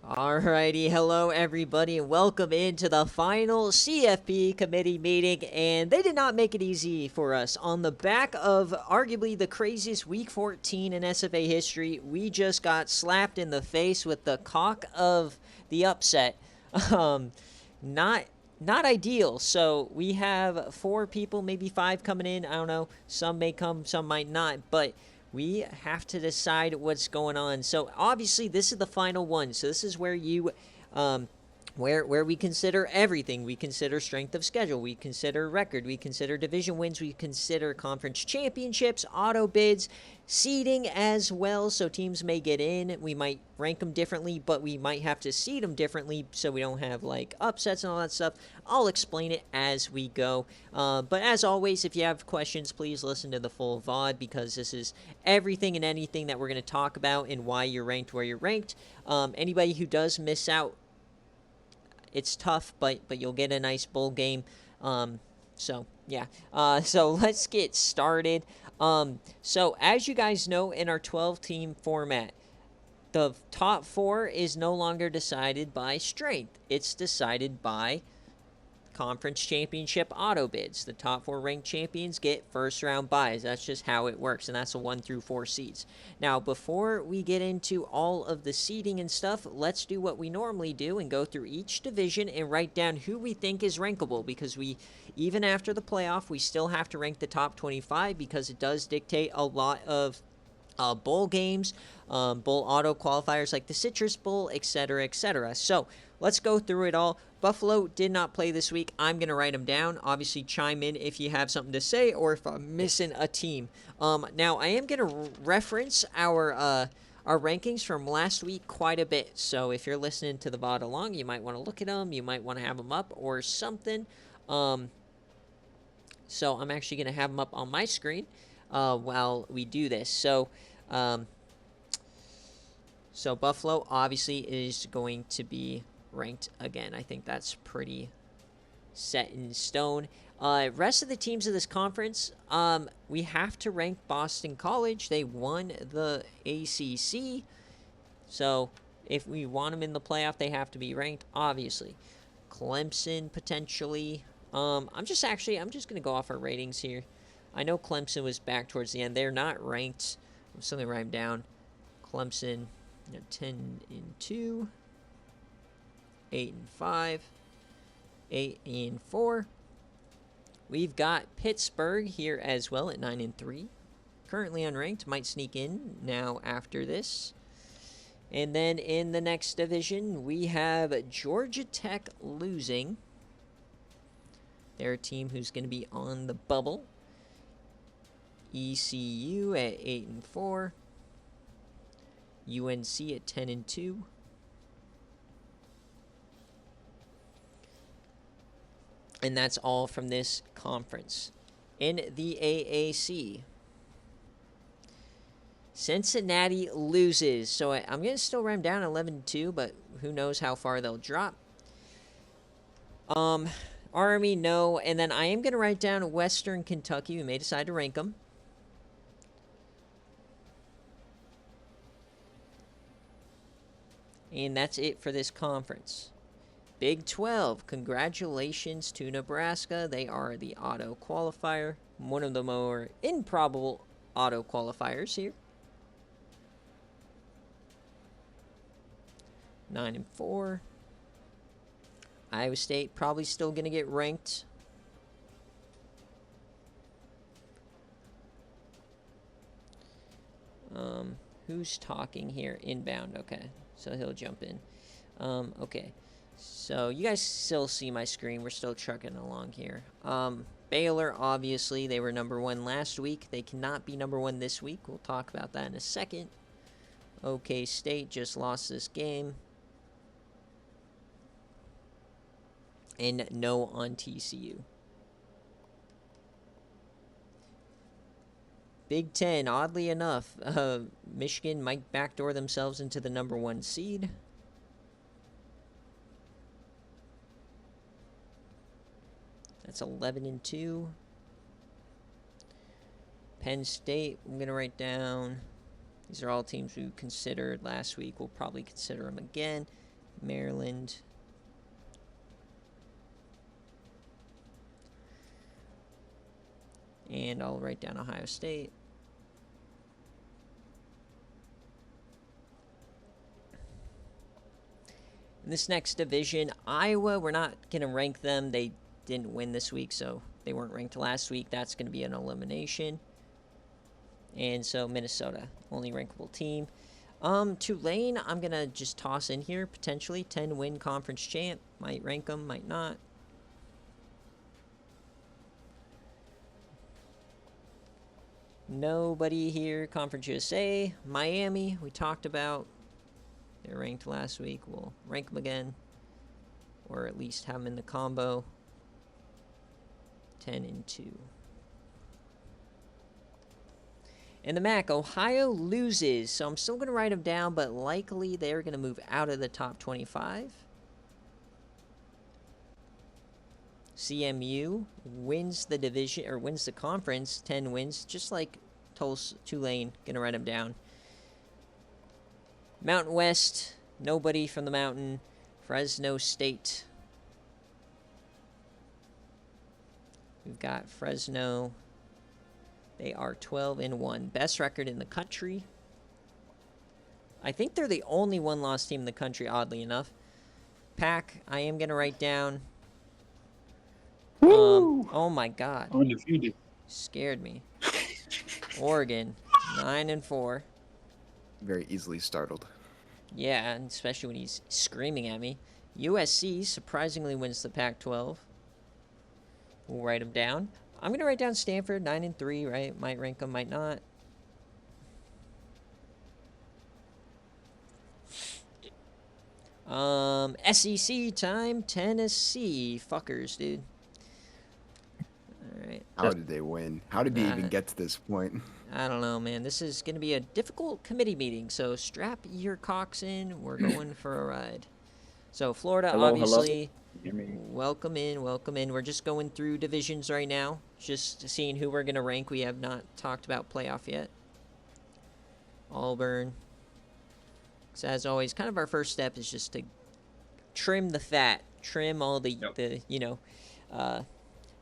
Alrighty, hello everybody, and welcome into the final CFP committee meeting. And they did not make it easy for us. On the back of arguably the craziest Week 14 in SFA history, we just got slapped in the face with the cock of the upset. Um, not not ideal. So we have four people, maybe five coming in. I don't know. Some may come, some might not, but we have to decide what's going on. So obviously this is the final one. So this is where you where we consider everything. We consider strength of schedule, we consider record, we consider division wins, we consider conference championships, auto bids, seeding as well. So teams may get in, we might rank them differently, but we might have to seed them differently so we don't have like upsets and all that stuff. I'll explain it as we go. But as always, if you have questions, please listen to the full VOD, because this is everything and anything that we're going to talk about and why you're ranked where you're ranked. Anybody who does miss out, it's tough, but you'll get a nice bowl game. So yeah. So let's get started. So as you guys know, in our 12-team format, the top four is no longer decided by strength. It's decided by conference championship auto bids. The top four ranked champions get first round buys. That's just how it works, and that's the 1 through 4 seeds. Now, before we get into all of the seeding and stuff, let's do what we normally do and go through each division and write down who we think is rankable, because we, even after the playoff, we still have to rank the top 25, because it does dictate a lot of bowl games, bowl auto qualifiers like the Citrus Bowl, etc., etc. So let's go through it all. Buffalo did not play this week. I'm going to write them down. Obviously, chime in if you have something to say or if I'm missing a team. Now, I am going to reference our rankings from last week quite a bit. So if you're listening to the VOD along, you might want to look at them. You might want to have them up or something. So I'm actually going to have them up on my screen while we do this. So Buffalo obviously is going to be ranked again. I think that's pretty set in stone. Rest of the teams of this conference, we have to rank Boston College. They won the ACC. So if we want them in the playoff, they have to be ranked, obviously. Clemson, potentially. I'm just going to go off our ratings here. I know Clemson was back towards the end. They're not ranked. I'm still going to write them down. Clemson, 10-2, 8-5, 8-4. We've got Pittsburgh here as well at 9-3. Currently unranked. Might sneak in now after this. And then in the next division, we have Georgia Tech losing. They're a team who's going to be on the bubble. ECU at 8-4. UNC at 10-2. And that's all from this conference. In the AAC, Cincinnati loses. So I'm going to still write them down 11-2, but who knows how far they'll drop. Army, no. And then I am going to write down Western Kentucky. We may decide to rank them. And that's it for this conference. Big 12, congratulations to Nebraska. They are the auto qualifier. One of the more improbable auto qualifiers here. 9-4. Iowa State probably still going to get ranked. Who's talking here? Inbound. Okay, so he'll jump in. Okay, so you guys still see my screen. We're still trucking along here. Baylor, obviously, they were number 1 last week. They cannot be number 1 this week. We'll talk about that in a second. OK State just lost this game. And no on TCU. Big Ten, oddly enough, Michigan might backdoor themselves into the number 1 seed. That's 11-2. Penn State, I'm going to write down. These are all teams we considered last week. We'll probably consider them again. Maryland. And I'll write down Ohio State. In this next division, Iowa, we're not going to rank them. They didn't win this week, so they weren't ranked last week. That's going to be an elimination. And so Minnesota, only rankable team. Tulane, I'm going to just toss in here, potentially. 10-win conference champ. Might rank them, might not. Nobody here. Conference USA. Miami, we talked about. They're ranked last week. We'll rank them again. Or at least have them in the combo. 10-2. In the MAC, Ohio loses. So I'm still going to write them down, but likely they're going to move out of the top 25. CMU wins the division, or wins the conference, 10 wins, just like Tulane. Going to write them down. Mountain West, nobody from the Mountain. Fresno State. We've got Fresno. They are 12-1. Best record in the country. I think they're the only one-loss team in the country, oddly enough. Pack, I am going to write down. Oh, my God. Undefeated. Scared me. Oregon, 9-4. Very easily startled. Yeah, and especially when he's screaming at me. USC surprisingly wins the Pac-12. We'll write them down. I'm going to write down Stanford, 9-3, right? Might rank them, might not. SEC time, Tennessee. Fuckers, dude. All right. How did they win? How did they even get to this point? I don't know, man. This is going to be a difficult committee meeting, so strap your cocks in. We're going for a ride. So, Florida, obviously, welcome in, welcome in. We're just going through divisions right now, just seeing who we're going to rank. We have not talked about playoff yet. Auburn. So, as always, kind of our first step is just to trim the fat, trim all the you know,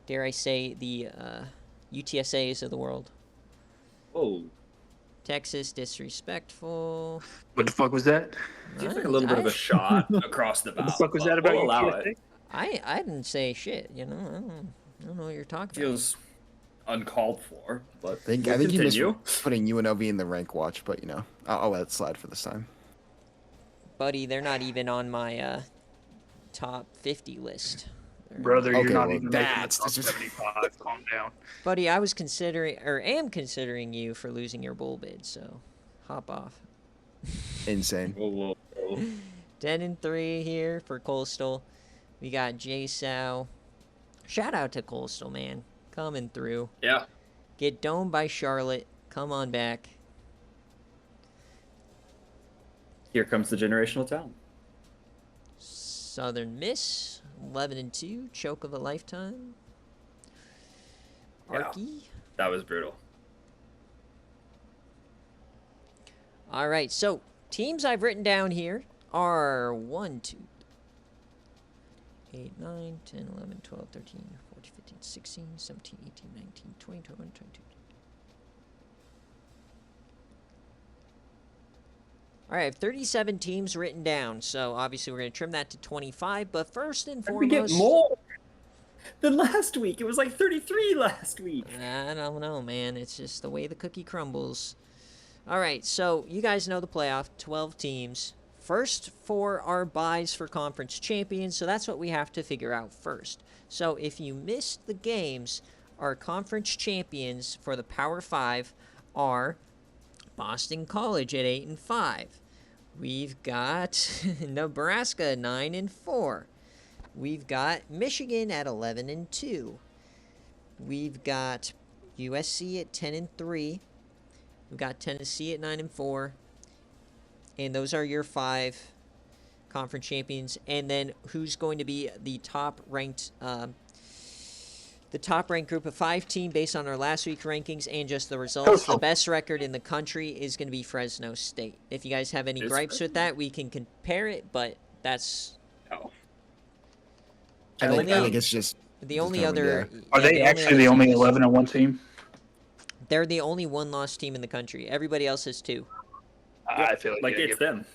dare I say, the UTSAs of the world. Oh. Texas, disrespectful. What the fuck was that? Seems like a little bit of a shot across the bow. What the fuck was that about? We'll allow UTSA? it. I didn't say shit, you know. I don't know what you're talking Feels uncalled for, but I think you missed putting UNLV in the rank watch, but, you know, I'll let it slide for this time. Buddy, they're not even on my top 50 list. Brother, you're not well, even that's making the top 75. Calm down. Buddy, I was considering, or am considering you for losing your bowl bid, so hop off. Insane. Whoa. 10-3 here for Coastal. We got JSOW. Shout out to Coastal, man. Coming through. Yeah. Get domed by Charlotte. Come on back. Here comes the generational talent. Southern Miss, 11-2, choke of a lifetime. Yeah. Arky. That was brutal. All right, so teams I've written down here are 1, 2, 8, 9, 10, 11, 12, 13, 14, 15, 16, 17, 18, 19, 20, 21, 22. All right, I have 37 teams written down, so obviously we're going to trim that to 25, but first and foremost... We get more than last week. It was like 33 last week. I don't know, man. It's just the way the cookie crumbles. All right, so you guys know the playoff, 12 teams. First for our buys for conference champions, so that's what we have to figure out first. So if you missed the games, our conference champions for the Power 5 are Boston College at 8-5. We've got Nebraska 9-4. We've got Michigan at 11-2. We've got USC at 10-3. We've got Tennessee at 9-4. And those are your 5 conference champions. And then who's going to be the top ranked group of 5 team based on our last week's rankings and just the results. The best record in the country is going to be Fresno State. If you guys have any gripes with that, we can compare it, but That's Oh. I think only- it's just the only determined, other. yeah. Are yeah, they actually other the team only is- 11-1 team? They're the only one-loss team in the country. Everybody else has 2. I feel Like yeah, it's them.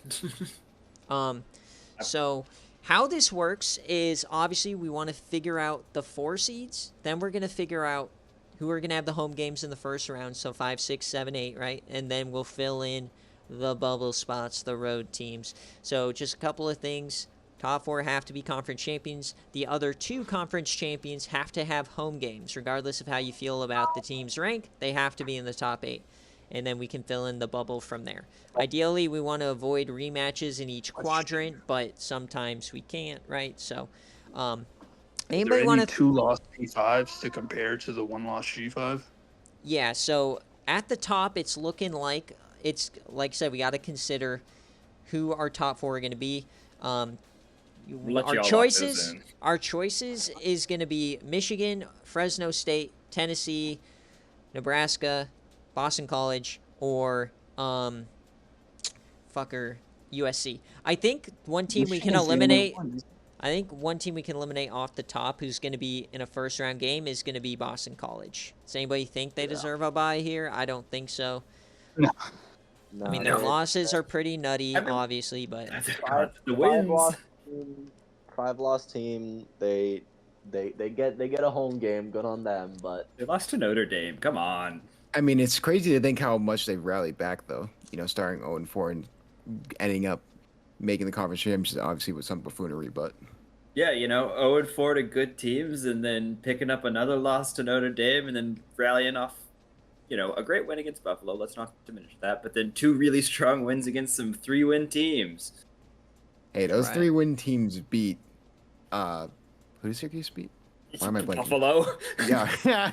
So how this works is obviously we want to figure out the 4 seeds. Then we're going to figure out who are going to have the home games in the first round. So 5, 6, 7, 8, right? And then we'll fill in the bubble spots, the road teams. So just a couple of things. Top 4 have to be conference champions. The other 2 conference champions have to have home games. Regardless of how you feel about the team's rank, they have to be in the top 8. And then we can fill in the bubble from there. Ideally, we want to avoid rematches in each quadrant, but sometimes we can't, right? So, Is anybody there want any to? 2-loss G5s to compare to the 1-loss G5? Yeah. So at the top, it's looking like it's like I said. We got to consider who our top 4 are going to be. Let Our y'all lock those choices. in. Our choices is going to be Michigan, Fresno State, Tennessee, Nebraska, Boston College, or USC. I think one team we can eliminate. I think one team we can eliminate off the top who's going to be in a first round game is going to be Boston College. Does anybody think they deserve a bye here? I don't think so. No. No, I mean, they- their losses are pretty nutty, Every- obviously, but God, the wins. five loss team. They get a home game. Good on them. But They lost to Notre Dame. Come on. I mean, it's crazy to think how much they've rallied back, though. You know, starting 0-4 and ending up making the conference championship, obviously, with some buffoonery, but Yeah, 0-4 to good teams, and then picking up another loss to Notre Dame, and then rallying off, a great win against Buffalo. Let's not diminish that. But then 2 really strong wins against some 3-win teams. hey, those Right. 3-win teams beat. Who did Syracuse beat? Why am I blanking? Buffalo. Yeah.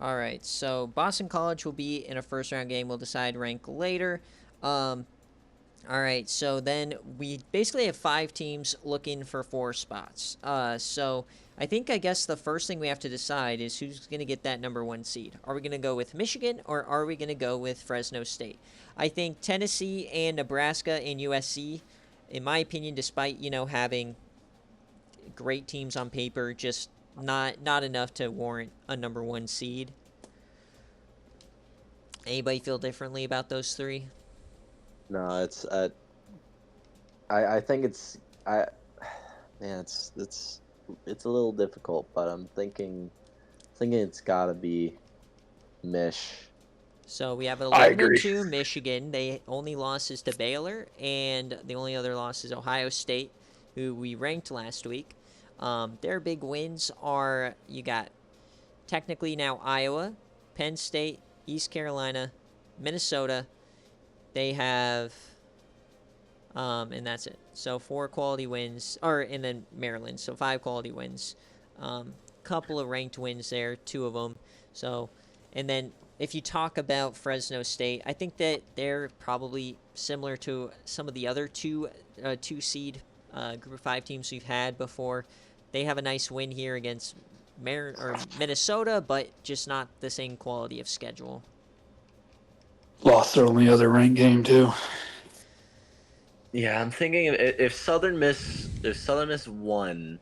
all right. So Boston College will be in a first round game. We'll decide rank later. All right, so then we basically have 5 teams looking for 4 spots. So I guess the first thing we have to decide is who's going to get that number 1 seed. Are we going to go with Michigan or are we going to go with Fresno State? I think Tennessee and Nebraska and USC, in my opinion, despite, having great teams on paper, just not enough to warrant a number 1 seed. Anybody feel differently about those 3? no, it's I think it's man, it's a little difficult, but I'm thinking it's got to be Mich. So we have I 11 and agree. 2 Michigan. They only losses to Baylor, and the only other loss is Ohio State, who we ranked last week. Their big wins are you got technically now Iowa, Penn State, East Carolina, Minnesota. They have, and that's it. So 4 quality wins, and then Maryland. So 5 quality wins. Couple of ranked wins there, 2 of them. So, and then if you talk about Fresno State, I think that they're probably similar to some of the other 2 seed Group of 5 teams we've had before. They have a nice win here against Minnesota, but just not the same quality of schedule. Lost their only other ranked game too. Yeah, I'm thinking if Southern Miss won,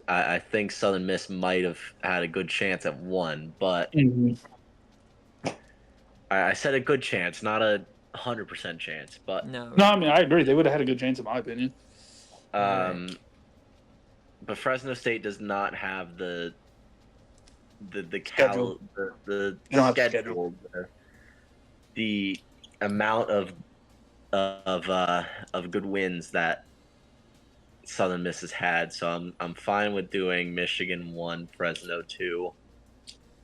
I think Southern Miss might have had a good chance at 1, but I said a good chance, not a 100% chance. But No, No, I mean I agree. They would have had a good chance in my opinion. but Fresno State does not have the Schedule. the They don't have schedule, the amount of good wins that Southern Miss has had. So I'm fine with doing Michigan 1, Fresno 2,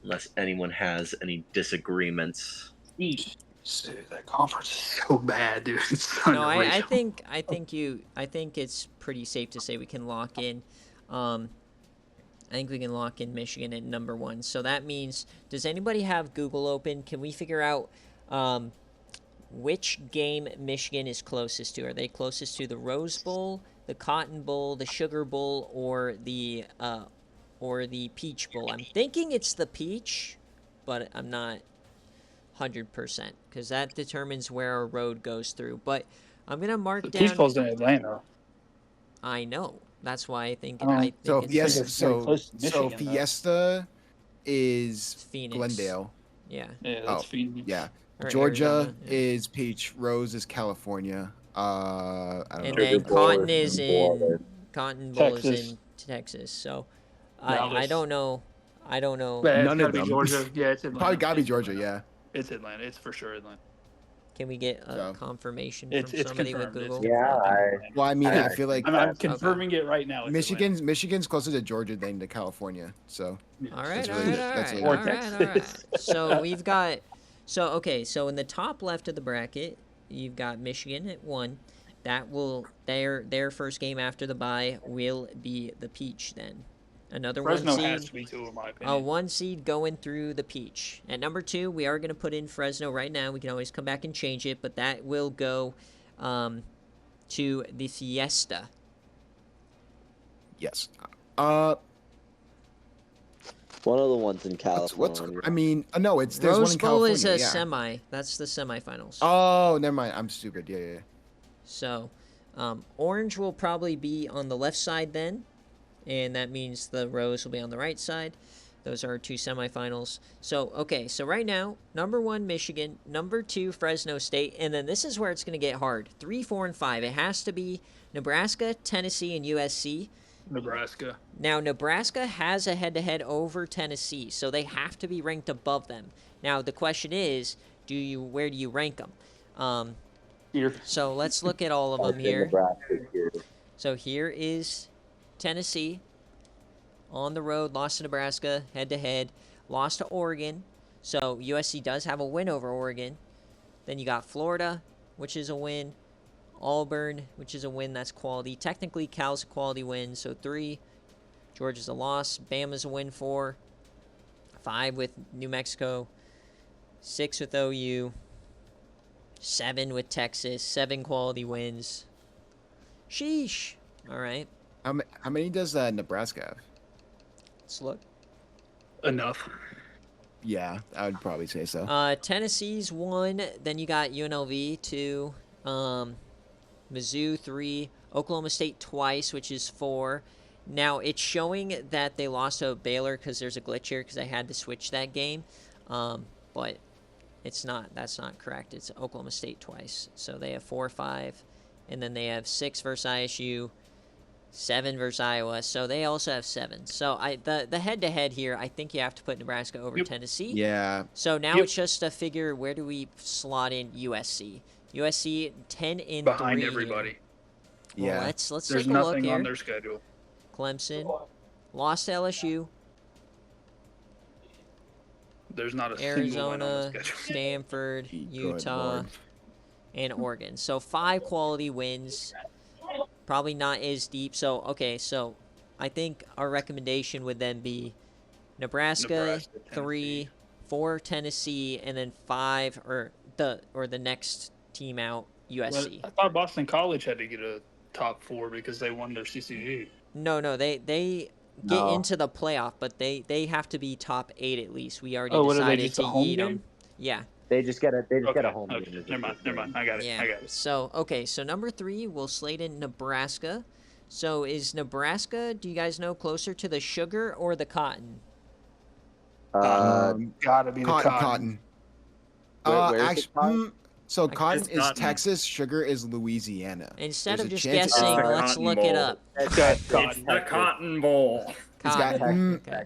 unless anyone has any disagreements. Dude, that conference is so bad, dude. It's no. I unreal. think it's pretty safe to say we can lock in. I think we can lock in Michigan at number 1. So that means, does anybody have Google open? Can we figure out which game Michigan is closest to? Are they closest to the Rose Bowl, the Cotton Bowl, the Sugar Bowl, or the Peach Bowl? I'm thinking it's the Peach, but I'm not 100% because that determines where our road goes through. But I'm gonna mark The down. Peach Bowl's in Atlanta. I know. That's why I think. Oh, I think So it's Fiesta, it's very close to so Michigan, though. Fiesta is Phoenix. Glendale. Yeah. Yeah, that's Oh, Phoenix. yeah. Or Georgia Arizona, yeah. is Peach. Rose is California. I don't And know. then Sugar Bowl Cotton is is in in Florida. Cotton Bowl is Texas. in Texas. So Dallas. I don't know. I don't know. Yeah, it's None gotta of be them. Georgia. Yeah, it's Atlanta. Probably gotta be It's Georgia. Atlanta. Yeah. It's Atlanta. It's for sure Atlanta. Can we get a So. confirmation It's from somebody confirmed. with Google? It's Yeah, confirmed. Well, I mean, I I- feel like I'm confirming it right now. It's Michigan's closer to Georgia than to California. So Atlanta. All right, That's all really right, it. all That's right, really all it. right, all right. So we've got, so in the top left of the bracket, you've got Michigan at 1. That will their first game after the bye will be the Peach then. Another Fresno 1 seed. has to be 2, in my A opinion. 1 seed going through the Peach. At number 2, we are going to put in Fresno right now. We can always come back and change it, but that will go to the Fiesta. yes. One of the ones in California. What's I mean, no, there's one Rose in Bowl California. is a yeah. semi. That's the semifinals. Oh, never mind. I'm stupid. Yeah. So, orange will probably be on the left side then, and that means the rose will be on the right side. Those are our 2 semifinals. So, okay, so right now, number 1, Michigan, number 2, Fresno State, and then this is where it's going to get hard. 3, 4, and 5. It has to be Nebraska, Tennessee, and USC. Nebraska. Now, Nebraska has a head-to-head over Tennessee, so they have to be ranked above them. Now, the question is, where do you rank them? Here. So let's look at all of them Okay, here. Nebraska here. So here is Tennessee on the road, lost to Nebraska, head-to-head, lost to Oregon. So USC does have a win over Oregon. Then you got Florida, which is a win. Auburn, which is a win, that's quality. Technically, Cal's a quality win, so 3. Georgia's a loss. Bama's a win, 4. 5 with New Mexico. 6 with OU. 7 with Texas. 7 quality wins. Sheesh. All right, How many does Nebraska have? let's look. Enough. Yeah, I would probably say so. Tennessee's 1. Then you got UNLV 2. Mizzou 3. Oklahoma State twice, which is 4. Now, it's showing that they lost to Baylor because there's a glitch here because I had to switch that game. But it's not. That's not correct. It's Oklahoma State twice. So they have 4, 5. And then they have 6 versus ISU. 7 versus Iowa. So they also have 7. So the head-to-head here, I think you have to put Nebraska over Tennessee. Yeah. So now it's just a figure, where do we slot in USC? USC 10 and Behind 3 everybody. Here. Well, Yeah. let's There's take a look nothing here. on their schedule. Clemson lost to LSU, There's not a single win on Arizona, the schedule. Stanford, Good Utah, Lord. and Oregon. So 5 quality wins. Probably not as deep. So okay, so I think our recommendation would then be Nebraska 3, 4 Tennessee, and then 5 or the next team out USC. But I thought Boston College had to get a top 4 because they won their CCG. No, they get No. into the playoff, but they have to be top 8 at least. We already Oh, what are they, decided just a to home yeet them. game? Yeah. They just get a Okay, home okay. game. Never mind. I got it. Yeah. I got it. So okay, so number 3 we'll slate in Nebraska. So is Nebraska, do you guys know, closer to the sugar or the cotton? Gotta be the Cotton. Where's the Actually, cotton? so cotton It's is cotton. Texas, sugar is Louisiana. Instead There's of a just chance it's guessing, the let's Cotton look it Bowl. up. That's Got Texas. cotton. It's the Cotton Bowl. It's got- Cotton. Okay.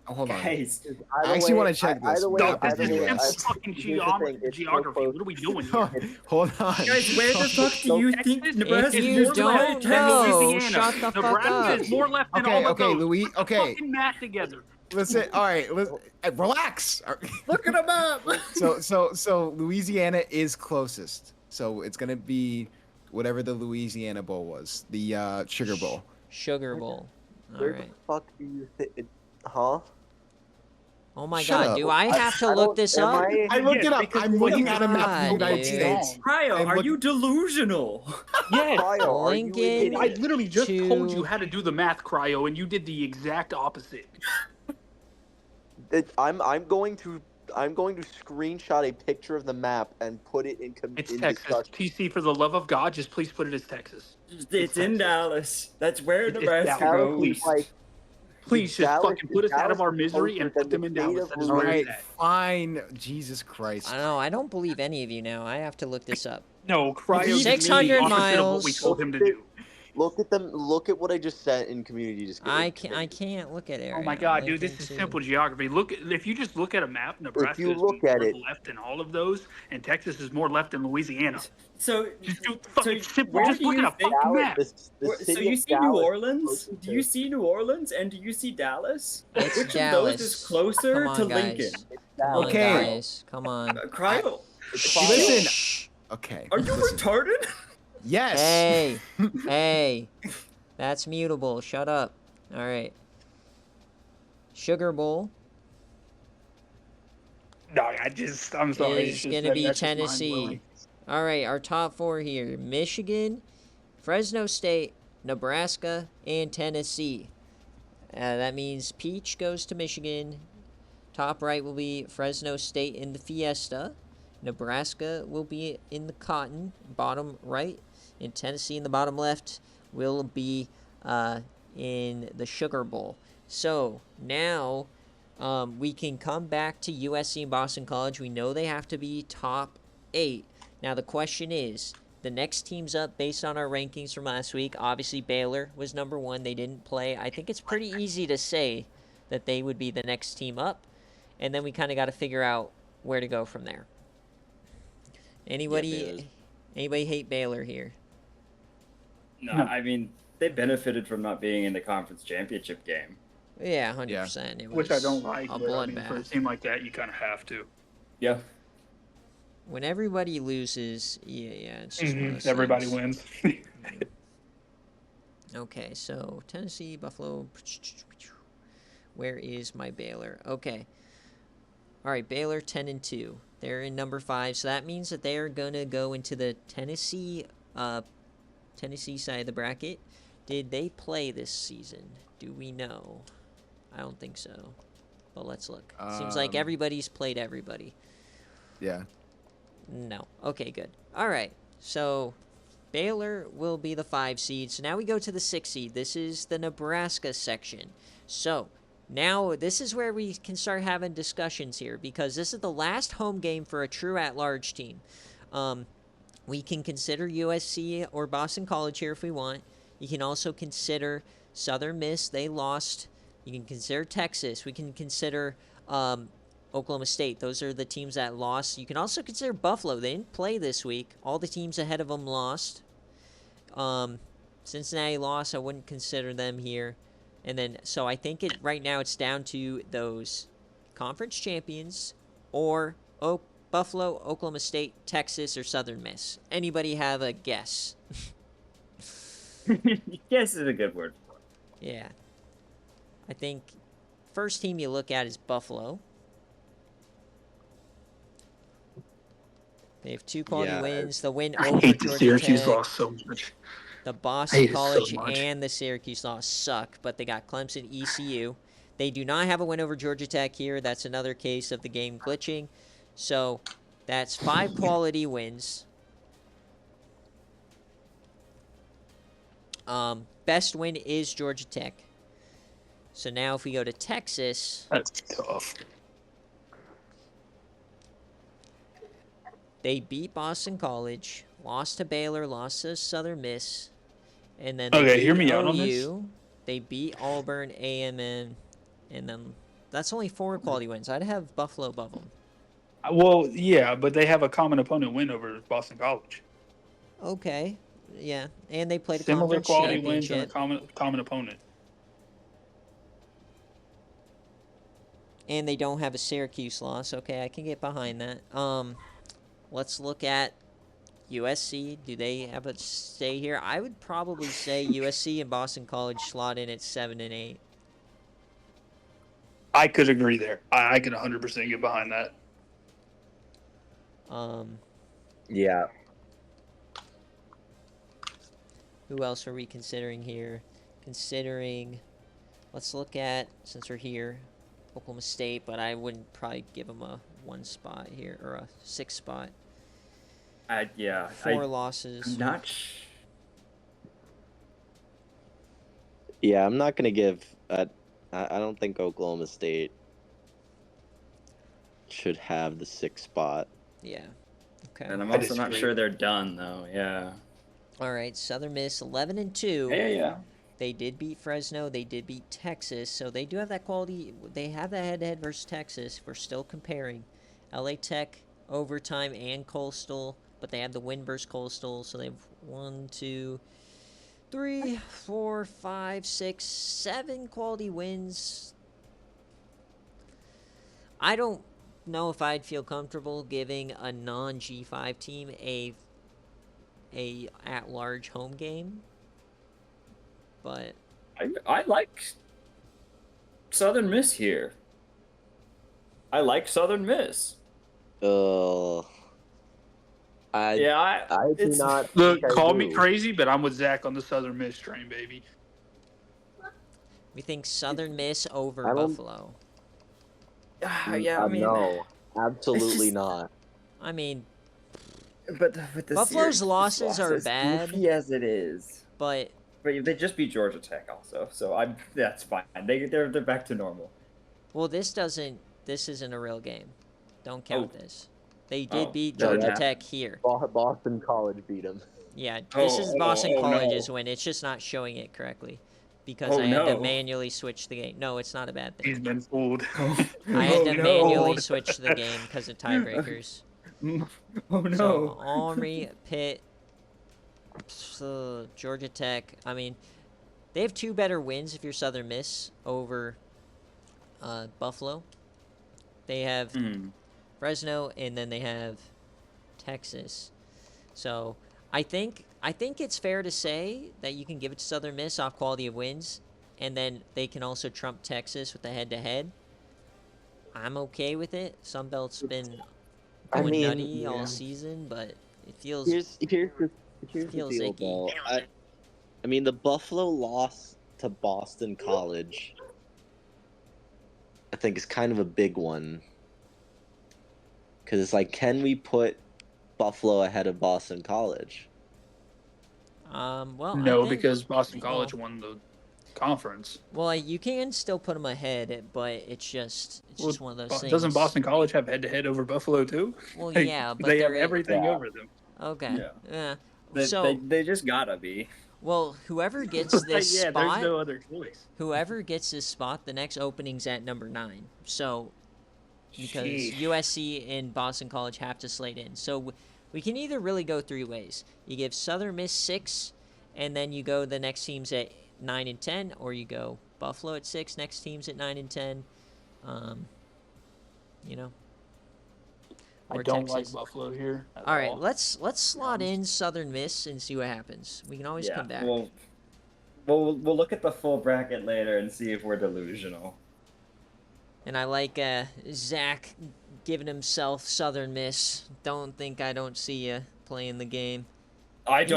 Oh, hold on. Guys, Either actually way- wanna check this. Either way, Stop This either is way, doing simple this. fucking here's the thing, it's so geography. close. What are we doing here? Hold on. guys, where the fuck do you think Texas, Nebraska If is you more don't left than know, Louisiana. shut the fuck Nebraska up. is more left than Okay, all of okay, those. Louis. Put the Okay, fucking math together. listen. All right, relax. Look at them up. So Louisiana is closest. So it's gonna be whatever the Louisiana Bowl was, the Sugar Bowl. Sugar Bowl. All Where right. the fuck do you think? Huh? Oh my Shut God, up. do I have to I look don't- this am up? I looked Yes, it up. because I'm what looking you at a map of God, the United dude. States. Cryo, I'm are look- you delusional? Yes. Cryo, are you an Lincoln- idiot? I literally just told to- you how to do the math, Cryo, and you did the exact opposite. I'm going to I'm going to screenshot a picture of the map and put it It's in Texas. discussion. TC, for the love of God, just please put it as Texas. It's in Texas. Dallas. That's where It's Nebraska Dallas, goes. please. Like, Please just fucking put us out of our is misery closer and put than them the in state Dallas. of That is All where right, it's at. fine. Jesus Christ. I don't know. I don't believe any of you now. I have to look this up. No, Cryo did 600 the opposite of what we miles. told him to do. Look at them. Look at what I just sent in community. I can't look at it. Oh right my now. God, I'm dude, this looking is to- simple geography. If you just look at a map, Nebraska you is look more at it- left in all of those, and Texas is more left in Louisiana. So, Just do fucking simple. where Just do look you at a think- fucking map. so you see New Orleans? Do you see New Orleans and do you see Dallas? It's Which Dallas. of those is closer Come on, to guys. Lincoln? Come on, Okay. guys. Come on. Cryo, Listen. Shh. Okay. are you listen. retarded? Yes. Hey. Hey. That's mutable. Shut up. All right. Sugar Bowl No, I'm sorry. is going to be Tennessee. All right, our top four here: Michigan, Fresno State, Nebraska, and Tennessee. That means Peach goes to Michigan. Top right will be Fresno State in the Fiesta. Nebraska will be in the Cotton, bottom right. And Tennessee in the bottom left will be in the Sugar Bowl. So now we can come back to USC and Boston College. We know they have to be top 8. Now the question is, the next teams up based on our rankings from last week. Obviously Baylor was number 1. They didn't play. I think it's pretty easy to say that they would be the next team up. And then we kind of got to figure out where to go from there. Anybody hate Baylor here? No, I mean they benefited from not being in the conference championship game. Yeah, 100%. It was Which I don't like. a But I mean, for a bloodbath. team like that, you kind of have to. Yeah. When everybody loses, yeah, it's just one of those Everybody things. wins. Okay, so Tennessee, Buffalo. Where is my Baylor? Okay. All right, Baylor 10-2. They're in number 5, so that means that they are gonna go into the Tennessee side of the bracket. Did they play this season? Do we know? I don't think so. But let's look. Seems like everybody's played everybody. Yeah. No. Okay, good. All right. So Baylor will be the 5 seed. So now we go to the 6 seed. This is the Nebraska section. So now this is where we can start having discussions here, because this is the last home game for a true at-large team. We can consider USC or Boston College here if we want. You can also consider Southern Miss. They lost. You can consider Texas. We can consider Oklahoma State. Those are the teams that lost. You can also consider Buffalo. They didn't play this week. All the teams ahead of them lost. Cincinnati lost. I wouldn't consider them here. And then, so I think right now it's down to those conference champions or Buffalo, Oklahoma State, Texas, or Southern Miss. Anybody have a guess? Guess is a good word for it. Yeah. I think first team you look at is Buffalo. They have 2 quality wins. The win I over hate the Georgia Syracuse Tech. loss so much. The I Boston hate it so College much. and the Syracuse loss suck, but they got Clemson, ECU. They do not have a win over Georgia Tech here. That's another case of the game glitching. So that's 5 quality wins. Best win is Georgia Tech. So now if we go to Texas, That's tough. they beat Boston College, lost to Baylor, lost to Southern Miss, and then Okay, they hear beat me out on OU. They beat Auburn, A&M, and then that's only 4 quality wins. I'd have Buffalo above them. Well, yeah, but they have a common opponent win over Boston College. Okay, yeah, and they played a Similar conference quality wins and a championship, common opponent. and they don't have a Syracuse loss. Okay, I can get behind that. Let's look at USC. Do they have a stay here? I would probably say USC and Boston College slot in at 7 and 8. I could agree there. I could 100% get behind that. Yeah. Who else are we considering here? Let's look at, since we're here, Oklahoma State, but I wouldn't probably give them a 1 spot here, or a 6th spot. Yeah. 4 losses. I'm not. Yeah, I'm not gonna give. I don't think Oklahoma State should have the 6th spot. Yeah. Okay. And I'm I also not disagree. sure they're done though. Yeah. All right. Southern Miss 11-2. Yeah. They did beat Fresno. They did beat Texas. So they do have that quality. They have that head-to-head versus Texas. We're still comparing. LA Tech, overtime, and Coastal. But they have the win versus Coastal. So they have 1, 2, 3, 4, 5, 6, 7 quality wins. I don't know if I'd feel comfortable giving a non-G5 team a at-large home game. But I like Southern Miss here. I like Southern Miss. I Yeah, I do it's not. Look, think I call me do. crazy, but I'm with Zach on the Southern Miss train, baby. we think Southern Miss over I don't- Buffalo. Yeah, I mean, no, absolutely just- not. I mean, but the Buffalo's series, losses are as bad. goofy as it is. but But they just beat Georgia Tech also, so that's fine. They're back to normal. well, this isn't a real game. Don't count this. They did Oh, beat no, Georgia that's- Tech here. Boston College beat them. Yeah, this is Boston no. College's win. It's just not showing it correctly because Oh, I had to no. manually switch the game. No, it's not a bad He's thing. been fooled. I had to manually no. switch the game because of tiebreakers. Oh no. So Army, Pitt, Georgia Tech. I mean, they have 2 better wins if you're Southern Miss over Buffalo. They have Fresno, and then they have Texas. So I think it's fair to say that you can give it to Southern Miss off quality of wins, and then they can also trump Texas with the head-to-head. I'm okay with it. Sunbelt's been I going mean, nutty all season, but it feels Here's the feels deal, icky. though. I mean, the Buffalo loss to Boston College, I think, is kind of a big one. Because it's like, can we put Buffalo ahead of Boston College? Well, I No, think, because Boston well- College won the conference. well, you can still put them ahead, but it's just one of those things. Doesn't Boston College have head-to-head over Buffalo too? Well, Like, yeah, but they have they're in- everything Yeah. over them. Okay. Yeah. Yeah. They, So, they just gotta be. well, whoever gets Like, this yeah, spot, there's no other choice. whoever gets this spot, the next opening's at number 9. So, because Sheesh. USC and Boston College have to slate in. So, we can either really go 3 ways. You give Southern Miss 6, and then you go the next teams at 9 and 10, or you go Buffalo at 6, next teams at 9 and 10. You know. I Or don't Texas. like Buffalo here. at All right, all. let's slot in Southern Miss and see what happens. We can always come back. We'll look at the full bracket later and see if we're delusional. And I like Zach giving himself Southern Miss. Don't think I don't see you playing the game. I'm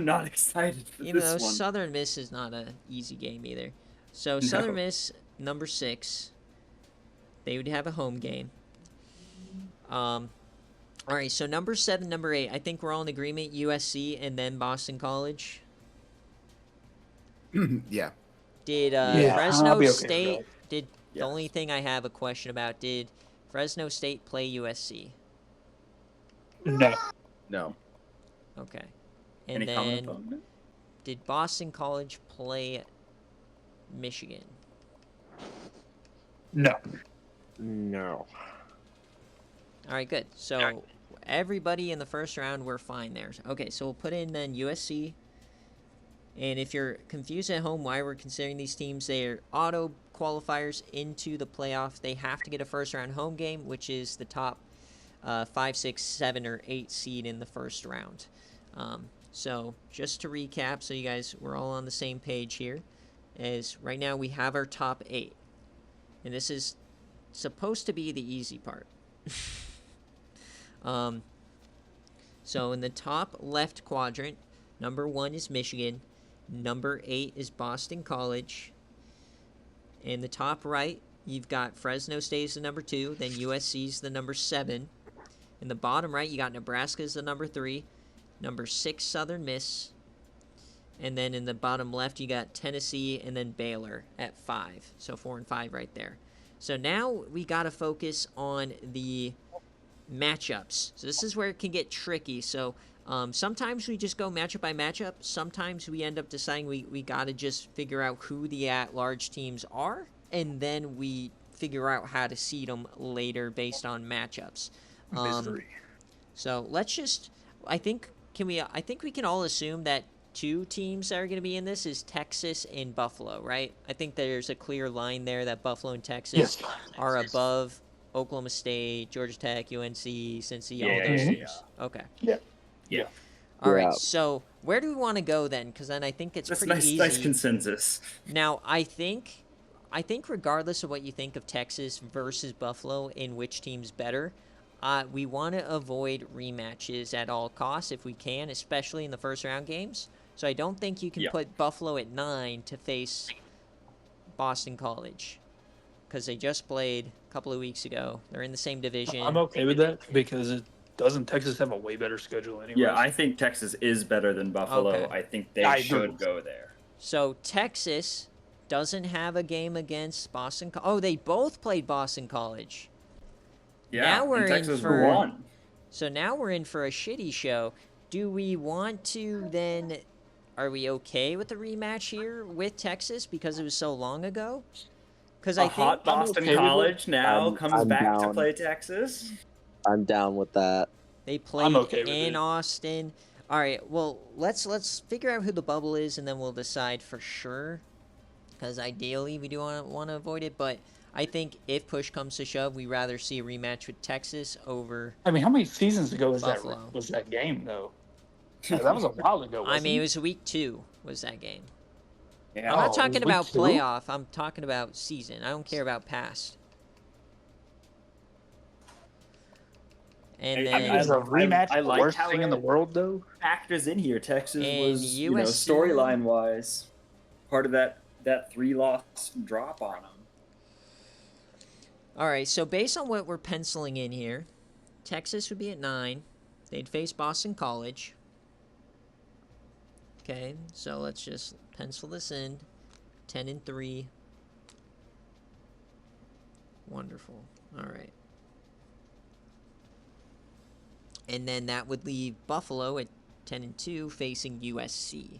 not excited for Even though this one. Southern Miss is not an easy game either. So Southern Miss, number 6, they would have a home game. All right, so number 7, number 8, I think we're all in agreement. USC and then Boston College. Yeah. Did Yeah, I'll Fresno be okay with State? that. Did the Yes. only thing I have a question about? Did Fresno State play USC? No. No. Okay. And Any common then opponent? did Boston College play Michigan? No. No. All right, good. So everybody in the first round, we're fine there. Okay, so we'll put in then USC. And if you're confused at home why we're considering these teams, they are auto qualifiers into the playoff. They have to get a first round home game, which is the top 5, 6, 7, or 8 seed in the first round. So just to recap, so you guys, we're all on the same page here, is right now we have our top 8. And this is supposed to be the easy part. So in the top left quadrant, number 1 is Michigan, number 8 is Boston College. In the top right, you've got Fresno State's the number 2, then USC's the number 7. In the bottom right, you got Nebraska's the number 3, number 6 Southern Miss, and then in the bottom left, you got Tennessee and then Baylor at 5. So 4 and 5 right there. So now we got to focus on the matchups. So this is where it can get tricky. So sometimes we just go matchup by matchup. Sometimes we end up deciding we got to just figure out who the at-large teams are, and then we figure out how to seed them later based on matchups. Misery. So let's just, I think we can all assume that 2 teams that are going to be in this is Texas and Buffalo, right? I think there's a clear line there that Buffalo and Texas are above Oklahoma State, Georgia Tech, UNC, Cincy, all those teams. Okay. Yeah. All right. Yeah. So where do we want to go then? Because then I think it's That's pretty easy. nice consensus. Now I think regardless of what you think of Texas versus Buffalo and which team's better, we want to avoid rematches at all costs if we can, especially in the first round games. So I don't think you can put Buffalo at 9 to face Boston College, because they just played a couple of weeks ago. They're in the same division. I'm okay with that because doesn't Texas have a way better schedule anyway? Yeah, I think Texas is better than Buffalo. Okay. I think they should go there. So Texas doesn't have a game against Boston. Oh, they both played Boston College. Yeah, Now we're and Texas in for won. So now we're in for a shitty show. Do we want to then? Are we okay with the rematch here with Texas because it was so long ago? Because I hot think Boston okay with College now I'm comes back to down. play Texas. I'm down with that. they played okay with in it. Austin. All right, well let's figure out who the bubble is and then we'll decide for sure. Because ideally we do want to avoid it, but I think if push comes to shove, we rather see a rematch with Texas over. I mean, how many seasons ago Buffalo. was that game though? That was a while ago. I mean, it wasn't was week 2 was that game. Yeah. I'm not Oh, it talking was about week 2? playoff. I'm talking about season. I don't care about past. And I I mean, then is a rematch I the like worst how thing in the it- world though? Factors in here. Texas And was, USC storyline wise, part of that 3-loss drop on them. all right. So based on what we're penciling in here, Texas would be at 9. They'd face Boston College. Okay, so let's just pencil this in. 10-3. Wonderful. All right. And then that would leave Buffalo at 10-2 facing USC.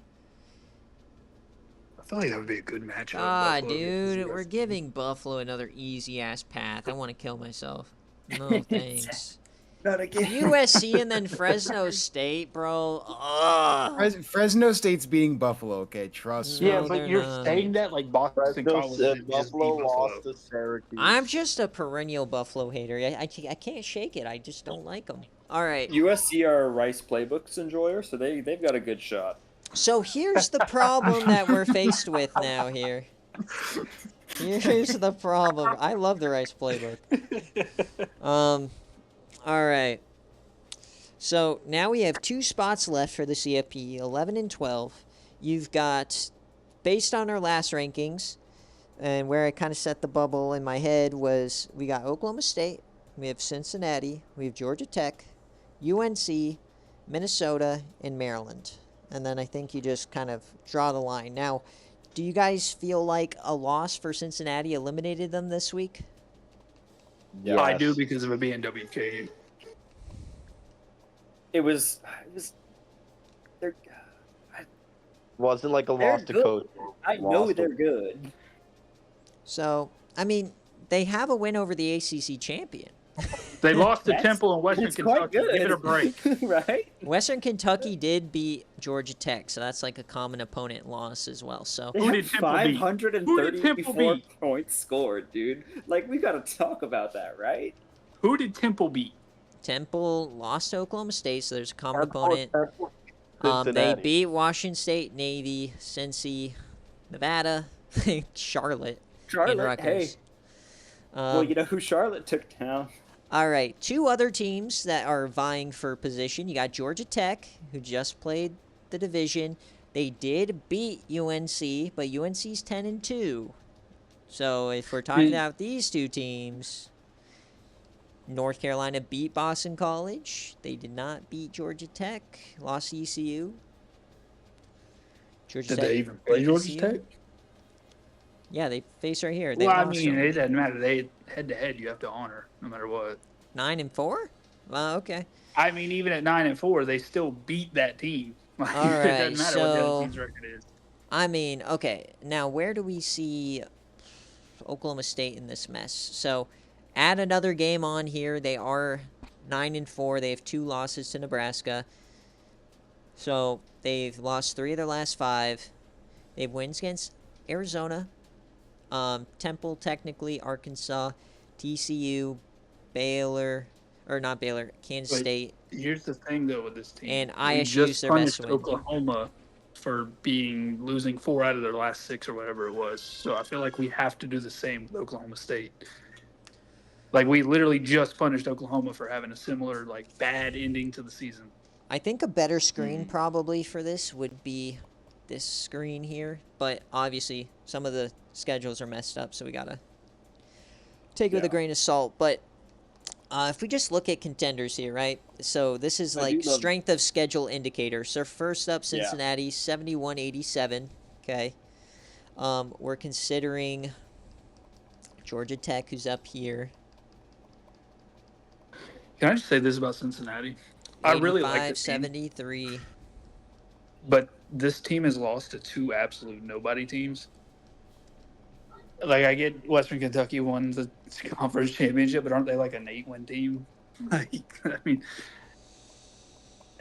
I feel like that would be a good matchup. Ah, Buffalo dude, versus we're USC. giving Buffalo another easy ass path. I want to kill myself. No thanks. Not again. USC and then Fresno State, bro. Ugh. Fresno State's beating Buffalo. Okay, trust me. Yeah, No, but they're you're not. saying that like Boston College didn't just beat Buffalo Buffalo. lost to Syracuse. I'm just a perennial Buffalo hater. I can't shake it. I just don't like them. All right. USC are Rice playbooks enjoyer, so they've got a good shot. So here's the problem that we're faced with now here. Here's the problem. I love the Rice playbook. All right. So now we have 2 spots left for the CFP, 11 and 12. You've got, based on our last rankings, and where I kind of set the bubble in my head was we got Oklahoma State, we have Cincinnati, we have Georgia Tech, UNC, Minnesota, and Maryland. And then I think you just kind of draw the line. Now, do you guys feel like a loss for Cincinnati eliminated them this week? Yes. I do because of it being WK. It was they're Wasn't like a They're loss to good. coach. I know Lost to- they're good. So, I mean, they have a win over the ACC champion. They lost to That's- Temple and Western It's quite Kentucky. Give it a break. good, right? Western Kentucky did beat Georgia Tech, so that's like a common opponent loss as well. So, They Who had did Temple beat? 534 beat? points scored, dude. Like, we got to talk about that, right? Who did Temple beat? Temple lost to Oklahoma State, so there's a common Temple- opponent. Temple- They Cincinnati. beat Washington State, Navy, Cincy, Nevada, Charlotte, and Charlotte, Rutgers. hey. Well, Um, you know who Charlotte took down? All right, 2 other teams that are vying for position. You got Georgia Tech, who just played the division. They did beat UNC, but UNC's 10-2. So if we're talking about these two teams, North Carolina beat Boston College. They did not beat Georgia Tech. Lost to ECU. Georgia Did Tech they even play beat Georgia ECU. Tech? Yeah, they face right here. They Well, I lost mean, them. it doesn't matter. They head to head, you have to honor no matter what. 9-4. Well, okay. I mean, even at 9-4, they still beat that team. Like, All it right, doesn't matter what the so- other team's record is. I mean, okay. Now, where do we see Oklahoma State in this mess? So, add another game on here. They are 9-4. They have 2 losses to Nebraska. So, they've lost 3 of their last 5. They have wins against Arizona, Temple, technically, Arkansas, TCU, Baylor, or not Baylor, Kansas But State. Here's the thing, though, with this team. And We ISU is just their best punished win. Oklahoma for losing 4 out of their last 6 or whatever it was. So I feel like we have to do the same with Oklahoma State. Like, we literally just punished Oklahoma for having a similar, like, bad ending to the season. I think a better screen probably for this would be this screen here. But obviously, some of the schedules are messed up, so we gotta take it with a grain of salt. But if we just look at contenders here, right? So this is like strength of schedule indicator. So first up, Cincinnati, 71-87. Okay. We're considering Georgia Tech, who's up here. Can I just say this about Cincinnati? I really like this team, 73. but this team has lost to 2 absolute nobody teams. Like, I get Western Kentucky won the conference championship, but aren't they like an 8-win team? Like, I mean,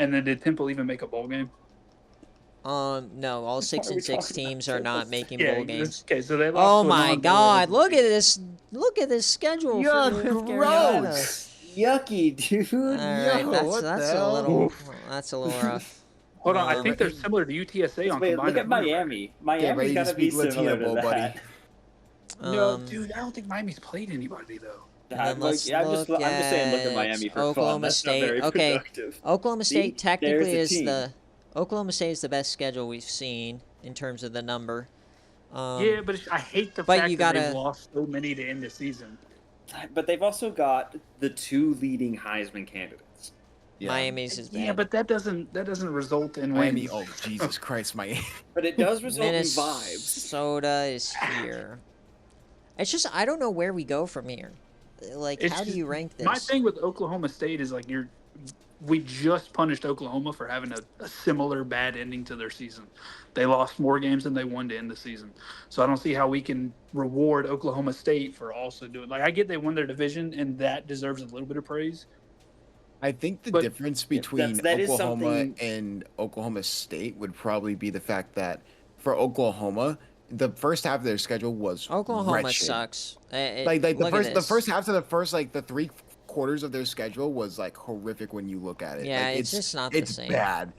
and then did Temple even make a bowl game? No, all 6 and 6 teams are not making bowl games. Okay, so they lost. Oh to a my non-bowl God! eligible Look team. at this! Look at this schedule. for North Carolina. Gross. Yucky, dude. All right, Yo, what that's the a hell? little that's a little rough. Hold on, I Um, think they're similar to UTSA on Wait, combined. look at win record. Miami. Get Miami's ready to got to be speak similar Latino, to buddy. that. No, dude, I don't think Miami's played anybody though. And then let's I'm just look saying, look at Miami for fun. Oklahoma That's State. not very Okay. productive. Oklahoma See? State technically There's is a team. the Oklahoma State is the best schedule we've seen in terms of the number. Yeah, but I hate the but fact you that gotta- they've lost so many to end the season. But they've also got the 2 leading Heisman candidates. Miami's is bad. Yeah, but that doesn't result in Miami. wins. Oh Jesus Christ, Miami. But it does result in vibes. Minnesota is here. It's just I don't know where we go from here. Like, It's how do just- you rank this? My thing with Oklahoma State is like we just punished Oklahoma for having a similar bad ending to their season. They lost more games than they won to end the season. So I don't see how we can reward Oklahoma State for also doing, like, I get they won their division and that deserves a little bit of praise. I think the But- difference between that is Oklahoma something- and Oklahoma State would probably be the fact that for Oklahoma, the first half of their schedule was Oklahoma wretched. sucks. Like the look at first this. half to the first like the 3 quarters of their schedule was like horrific when you look at it. Yeah, Like, it's just not the it's same. bad.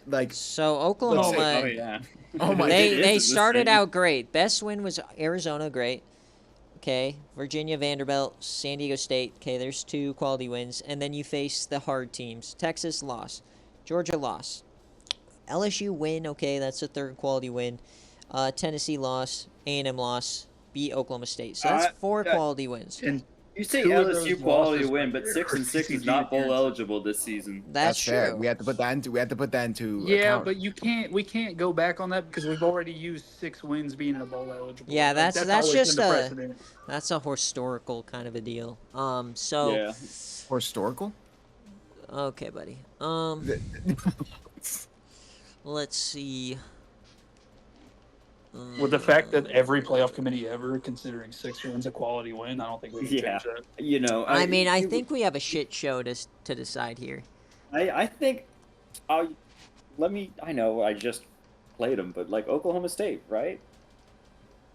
Like So Oklahoma, Oh yeah. oh my, they It they is the started same. out great. Best win was Arizona, great. Okay, Virginia, Vanderbilt, San Diego State. Okay, there's 2 quality wins, and then you face the hard teams. Texas lost, Georgia lost, LSU win. Okay, that's a 3rd quality win. Tennessee lost, A&M lost, beat Oklahoma State. So that's 4 quality wins. And You say 2 of those LSU quality losses win, were but 6 and 6 is CCG not bowl appearances. eligible this season. That's fair. true. We had to put that into Yeah, account. but we can't go back on that because we've already used 6 wins being in a bowl eligible. Yeah, Like, that's always just been the a- precedent. That's a historical kind of a deal. So Yeah. historical. okay, buddy. Let's see. With the fact that every playoff committee ever considering 6 wins a quality win, I don't think we can Yeah. change that. You know, I mean, I think we have a shit show to decide here. I think I know I just played them, but like Oklahoma State, right?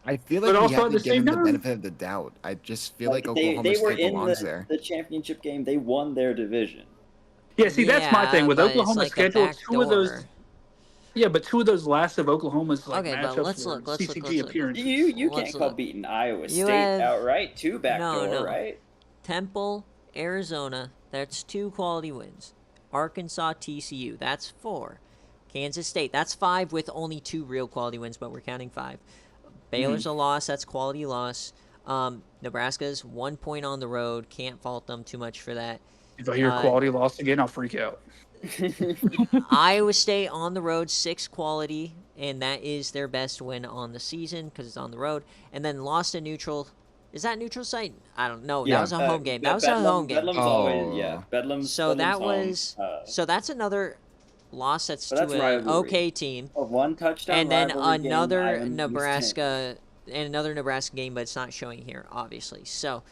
I feel But like we also have at to the give same them the time- benefit of the doubt. I just feel like they Oklahoma were State in belongs there. the championship game. They won their division. Yeah, see, that's my thing with but it's Oklahoma's like a schedule. back 2 of those, door. yeah, but 2 of those last of Oklahoma's like Okay, but matchups let's were look, let's look, CCG let's look. appearances. You Let's can't call look. beating Iowa You State have- outright 2 backdoor, No. right? Temple, Arizona. That's 2 quality wins. Arkansas, TCU. That's 4. Kansas State. That's 5 with only 2 real quality wins, but we're counting 5. Baylor's a loss. That's quality loss. Nebraska's 1 point on the road. Can't fault them too much for that. If I hear quality loss again, I'll freak out. Iowa State on the road, 6 quality, and that is their best win on the season because it's on the road. And then lost a neutral. Is that neutral site? I don't know. Yeah, That was a home game. That was Bedlam, a home game. Bedlam's always, Bedlam's. So that Bedlam's home. was so that's another loss that's But that's to an rivalry. okay team. A one touchdown And then rivalry game, another Ireland lose 10. Nebraska and another Nebraska game, but it's not showing here, obviously. So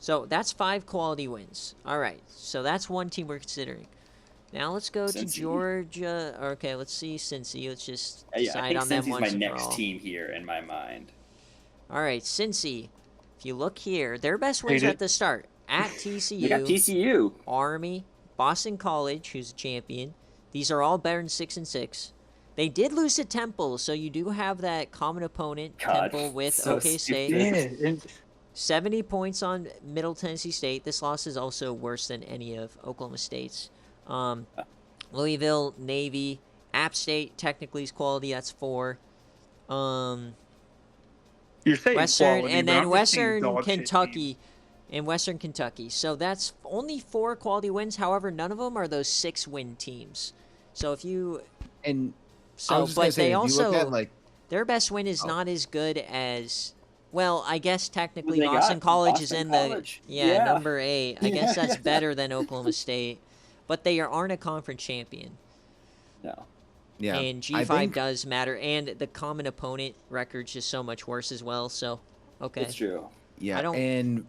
so that's 5 quality wins. All right. So that's one team we're considering. Now let's go to Cincy. Georgia. Okay, let's see Cincy. Let's just I decide think on them Cincy's once my and for next all. team here in my mind. All right, Cincy. If you look here, their best wins Hate are it. at the start. At TCU, You got TCU. Army, Boston College, who's a champion. These are all better than 6 and 6. They did lose to Temple, so you do have that common opponent, God, Temple with so OK State. stupid. And 70 points on Middle Tennessee State. This loss is also worse than any of Oklahoma State's. Louisville, Navy, App State technically is quality. That's 4. you're saying Western, quality, and but then I'm just seeing Western dog shit teams. Kentucky, and Western Kentucky. So that's only 4 quality wins. However, none of them are those 6-win teams. So if you And I so, was just gonna but say, they if you also look at like their best win is Oh. not as good as. Well, I guess technically Who they got? Boston College is Boston in College. the Yeah. number 8. I guess that's better than Oklahoma State, but they aren't a conference champion. No. yeah, And I G5 think does matter, and the common opponent record's just so much worse as well. So, okay. It's true. yeah, I don't- and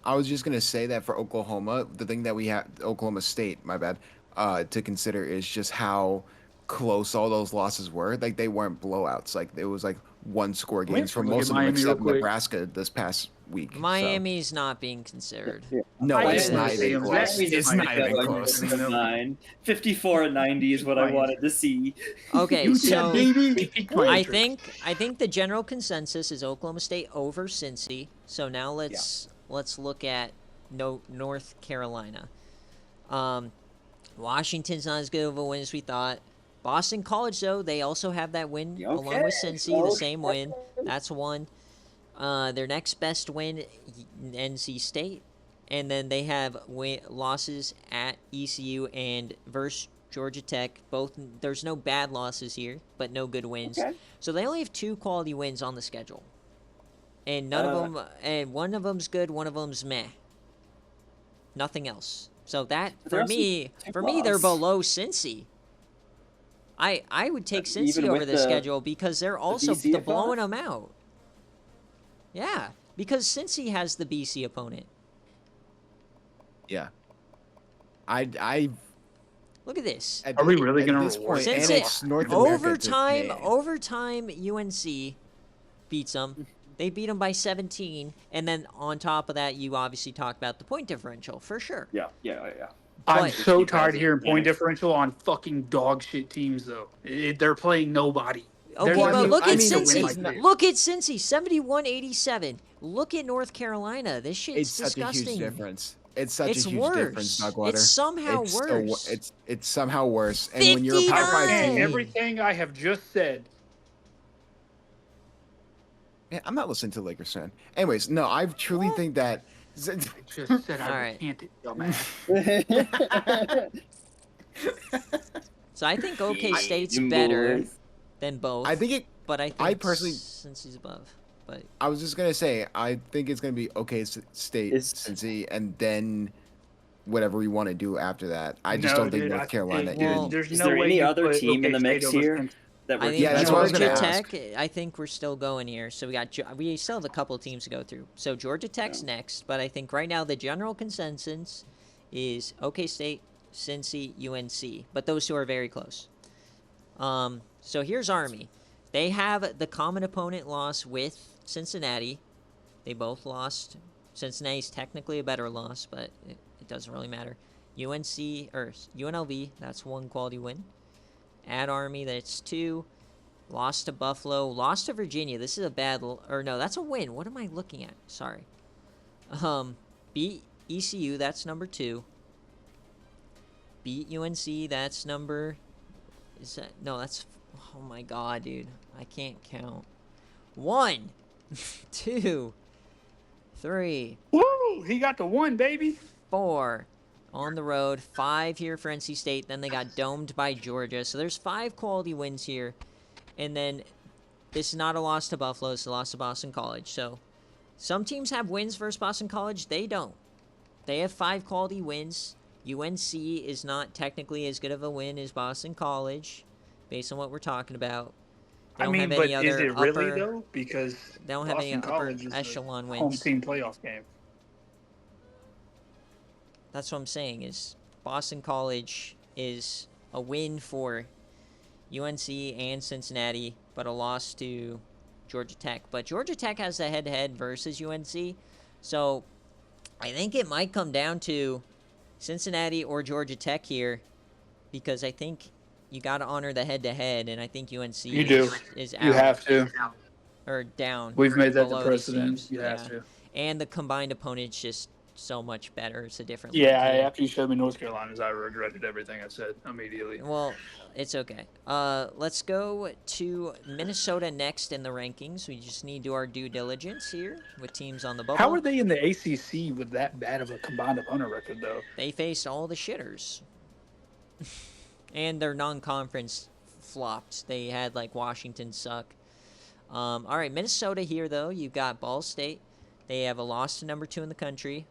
I was just gonna say that for Oklahoma, the thing that we have Oklahoma State, my bad, to consider is just how close all those losses were. Like they weren't blowouts. Like it was like 1-score We games for have to look most at of them Miami real except quick. Nebraska this past week. so- Miami's not being considered. No, I it's didn't not see even them. close. Miami's It's just not like even that, close. like, 54 and 90 is what I Miami. wanted to see. Okay, You so baby. I think the general consensus is Oklahoma State over Cincy. So now let's look at North Carolina. Washington's not as good of a win as we thought. Boston College, though, they also have that win along with Cincy, the same win. That's 1. Their next best win, NC State. And then they have losses at ECU and versus Georgia Tech. Both there's no bad losses here, but no good wins. Okay. So they only have 2 quality wins on the schedule. And none of them, and one of them's good, one of them's meh. Nothing else. So that They're for also me, two they're loss. below Cincy. I would take Cincy Even over with the the- schedule because they're also BC opponent? blowing them out. Yeah, because Cincy has the BC opponent. Yeah, I Look at this. at Are we thi- really at gonna this reward point, Since and it- it's North America to Overtime, pay. UNC beats them. They beat them by 17, and then on top of that, you obviously talked about the point differential for sure. Yeah. I'm But- so tired of Because hearing point yeah. differential on fucking dog shit teams, though. They're playing nobody. Okay, They're but not- look I at mean, to win Cincy. like this. Look at Cincy, 71-87. Look at North Carolina. This shit's It's such disgusting. a huge difference. It's such It's a huge worse. difference, Dogwater. It's somehow it's worse. It's somehow worse. And when you're a Power 5 59! team, Everything I have just said. yeah, I'm not listening to Lakers fan. Anyways, no, I truly think that. Just said I Alright. can't it, dumbass. So I think OK Yeah, State's you better boys. than both. I think it. but I think I personally- Cincy's above. But I was just gonna say, I think it's gonna be okay, State, It's- Cincy, and then whatever we want to do after that. I just don't think dude, North Carolina well, even. There's Is no there way any you other put team in the OK mix State over here? Cincy. That I we're think Yeah, that's what I was Georgia gonna Tech. ask. I think we're still going here. So we still have a couple teams to go through. So Georgia Tech's next, but I think right now the general consensus is OK State, Cincy, UNC, but those 2 are very close. So here's Army. They have the common opponent loss with Cincinnati. They both lost. Cincinnati's technically a better loss, but it doesn't really matter. UNC or UNLV, that's 1 quality win. At Army, that's 2. Lost to Buffalo. Lost to Virginia. This is a bad... Or no, that's a win. What am I looking at? Sorry. Beat ECU. That's number 2. Beat UNC. That's number... Is that... No, that's... Oh my god, dude. I can't count. 1, 2, 3, Woo! He got the 1, baby. 4 on the road, 5 here for NC State. Then they got domed by Georgia. So there's 5 quality wins here. And then this is not a loss to Buffalo. It's a loss to Boston College. So some teams have wins versus Boston College. They don't. They have 5 quality wins. UNC is not technically as good of a win as Boston College, based on what we're talking about. They I don't mean, have but any is other it really upper. though? Because They don't have any Boston upper College is echelon a home wins. team playoff game. That's what I'm saying. Is Boston College is a win for UNC and Cincinnati, but a loss to Georgia Tech. But Georgia Tech has the head-to-head versus UNC, so I think it might come down to Cincinnati or Georgia Tech here, because I think you got to honor the head-to-head, and I think UNC You do. is out You have to. or down. We've made that the below these precedent. teams. You have to. And the combined opponent's just so much better. It's a different Yeah, league here. after you showed me North Carolina's, I regretted everything I said immediately. Well, it's okay. Let's go to Minnesota next in the rankings. We just need to do our due diligence here with teams on the bubble. How are they in the ACC with that bad of a combined opponent record, though? They faced all the shitters. And their non-conference flopped. They had, like, Washington suck. All right, Minnesota here, though. You've got Ball State. They have a loss to number 2 in the country.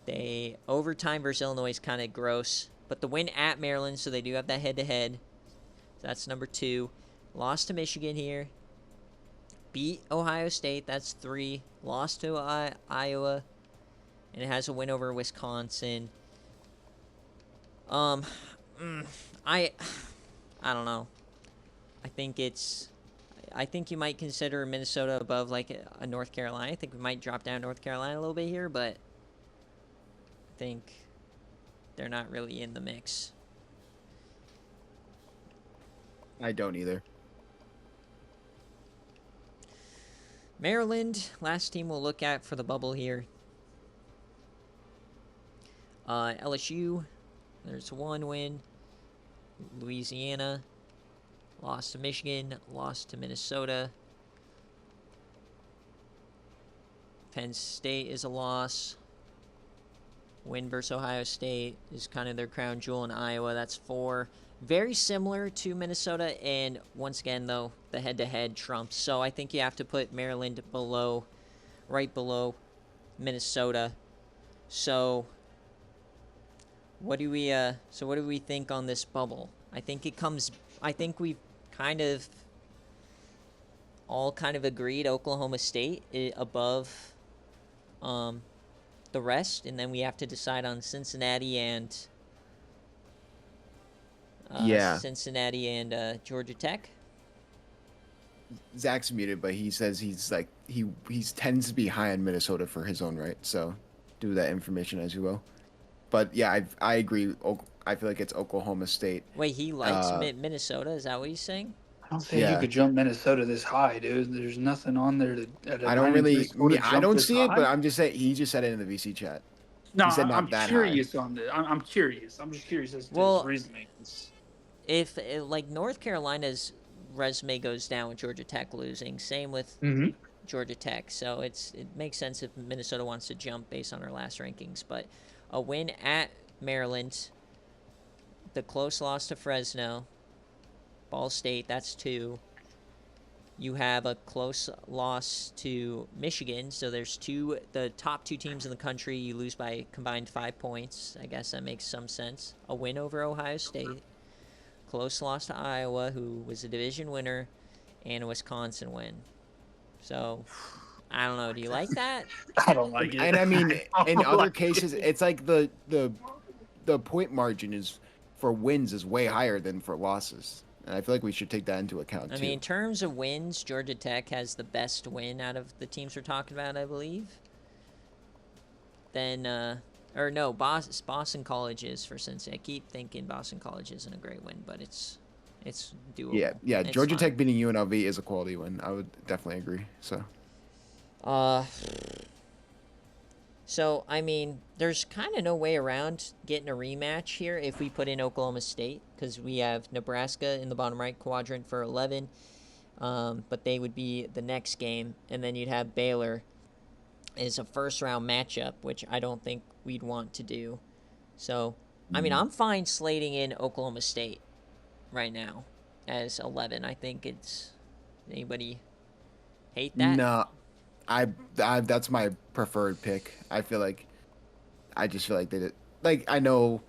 They overtime versus Illinois is kind of gross, but the win at Maryland, so they do have that head-to-head. So that's number 2. Lost to Michigan here. Beat Ohio State. That's 3. Lost to Iowa, and it has a win over Wisconsin. I don't know. I think you might consider Minnesota above, like, a North Carolina. I think we might drop down North Carolina a little bit here, but I think they're not really in the mix. I don't either. Maryland, last team we'll look at for the bubble here. LSU, there's 1 win. Louisiana, lost to Michigan, lost to Minnesota. Penn State is a loss. Win versus Ohio State is kind of their crown jewel in Iowa. That's 4. Very similar to Minnesota, and once again, though, the head-to-head trumps. So I think you have to put Maryland right below Minnesota. So what do we think on this bubble? I think we've all kind of agreed Oklahoma State above the rest, and then we have to decide on Cincinnati and Georgia Tech. Zach's muted, but he says he tends to be high on Minnesota for his own right. So do that information as you will. But yeah, I agree. I feel like it's Oklahoma State. Wait, he likes Minnesota? Is that what he's saying? I don't think you could jump Minnesota this high, dude. There's nothing on there to. I don't see it, but I'm just saying. He just said it in the VC chat. No, he said not I'm that curious high. on the. I'm curious. I'm just curious as to his reasoning. If like North Carolina's resume goes down with Georgia Tech losing, same with Georgia Tech, so it makes sense if Minnesota wants to jump based on our last rankings. But a win at Maryland, the close loss to Fresno, Ball State, that's 2. You have a close loss to Michigan, so there's the top 2 teams in the country. You lose by combined 5 points. I guess that makes some sense. A win over Ohio State, close loss to Iowa, who was a division winner, and a Wisconsin win. So, I don't know. Do you like that? I don't like it. And I mean, in other cases, it's like the point margin is for wins is way higher than for losses. And I feel like we should take that into account, too. I mean, in terms of wins, Georgia Tech has the best win out of the teams we're talking about, I believe. Then, Boston College is for Cincinnati. I keep thinking Boston College isn't a great win, but it's doable. Yeah. It's Georgia fine. Tech beating UNLV is a quality win. I would definitely agree. So. So, I mean, there's kind of no way around getting a rematch here if we put in Oklahoma State, because we have Nebraska in the bottom right quadrant for 11, but they would be the next game, and then you'd have Baylor as a first-round matchup, which I don't think we'd want to do. So, I mean, I'm fine slating in Oklahoma State right now as 11. I think it's... Anybody hate that? No, that's my preferred pick. I just feel like they did. Like, I know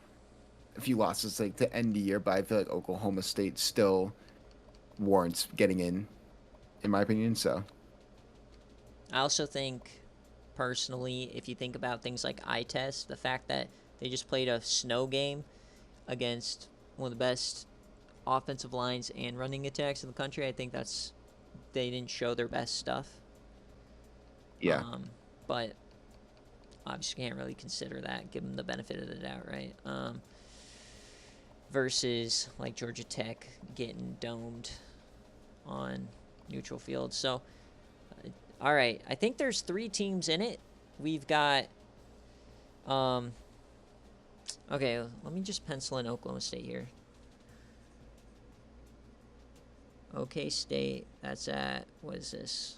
a few losses like to end the year, but I feel like Oklahoma State still warrants getting in my opinion. So I also think, personally, if you think about things like eye test, the fact that they just played a snow game against one of the best offensive lines and running attacks in the country, I think they didn't show their best stuff. yeah, But obviously can't really consider that, give them the benefit of the doubt, right? Versus like Georgia Tech getting domed on neutral field. So, all right, I think there's 3 teams in it. We've got, okay, let me just pencil in Oklahoma State here. OK State, that's at, what is this?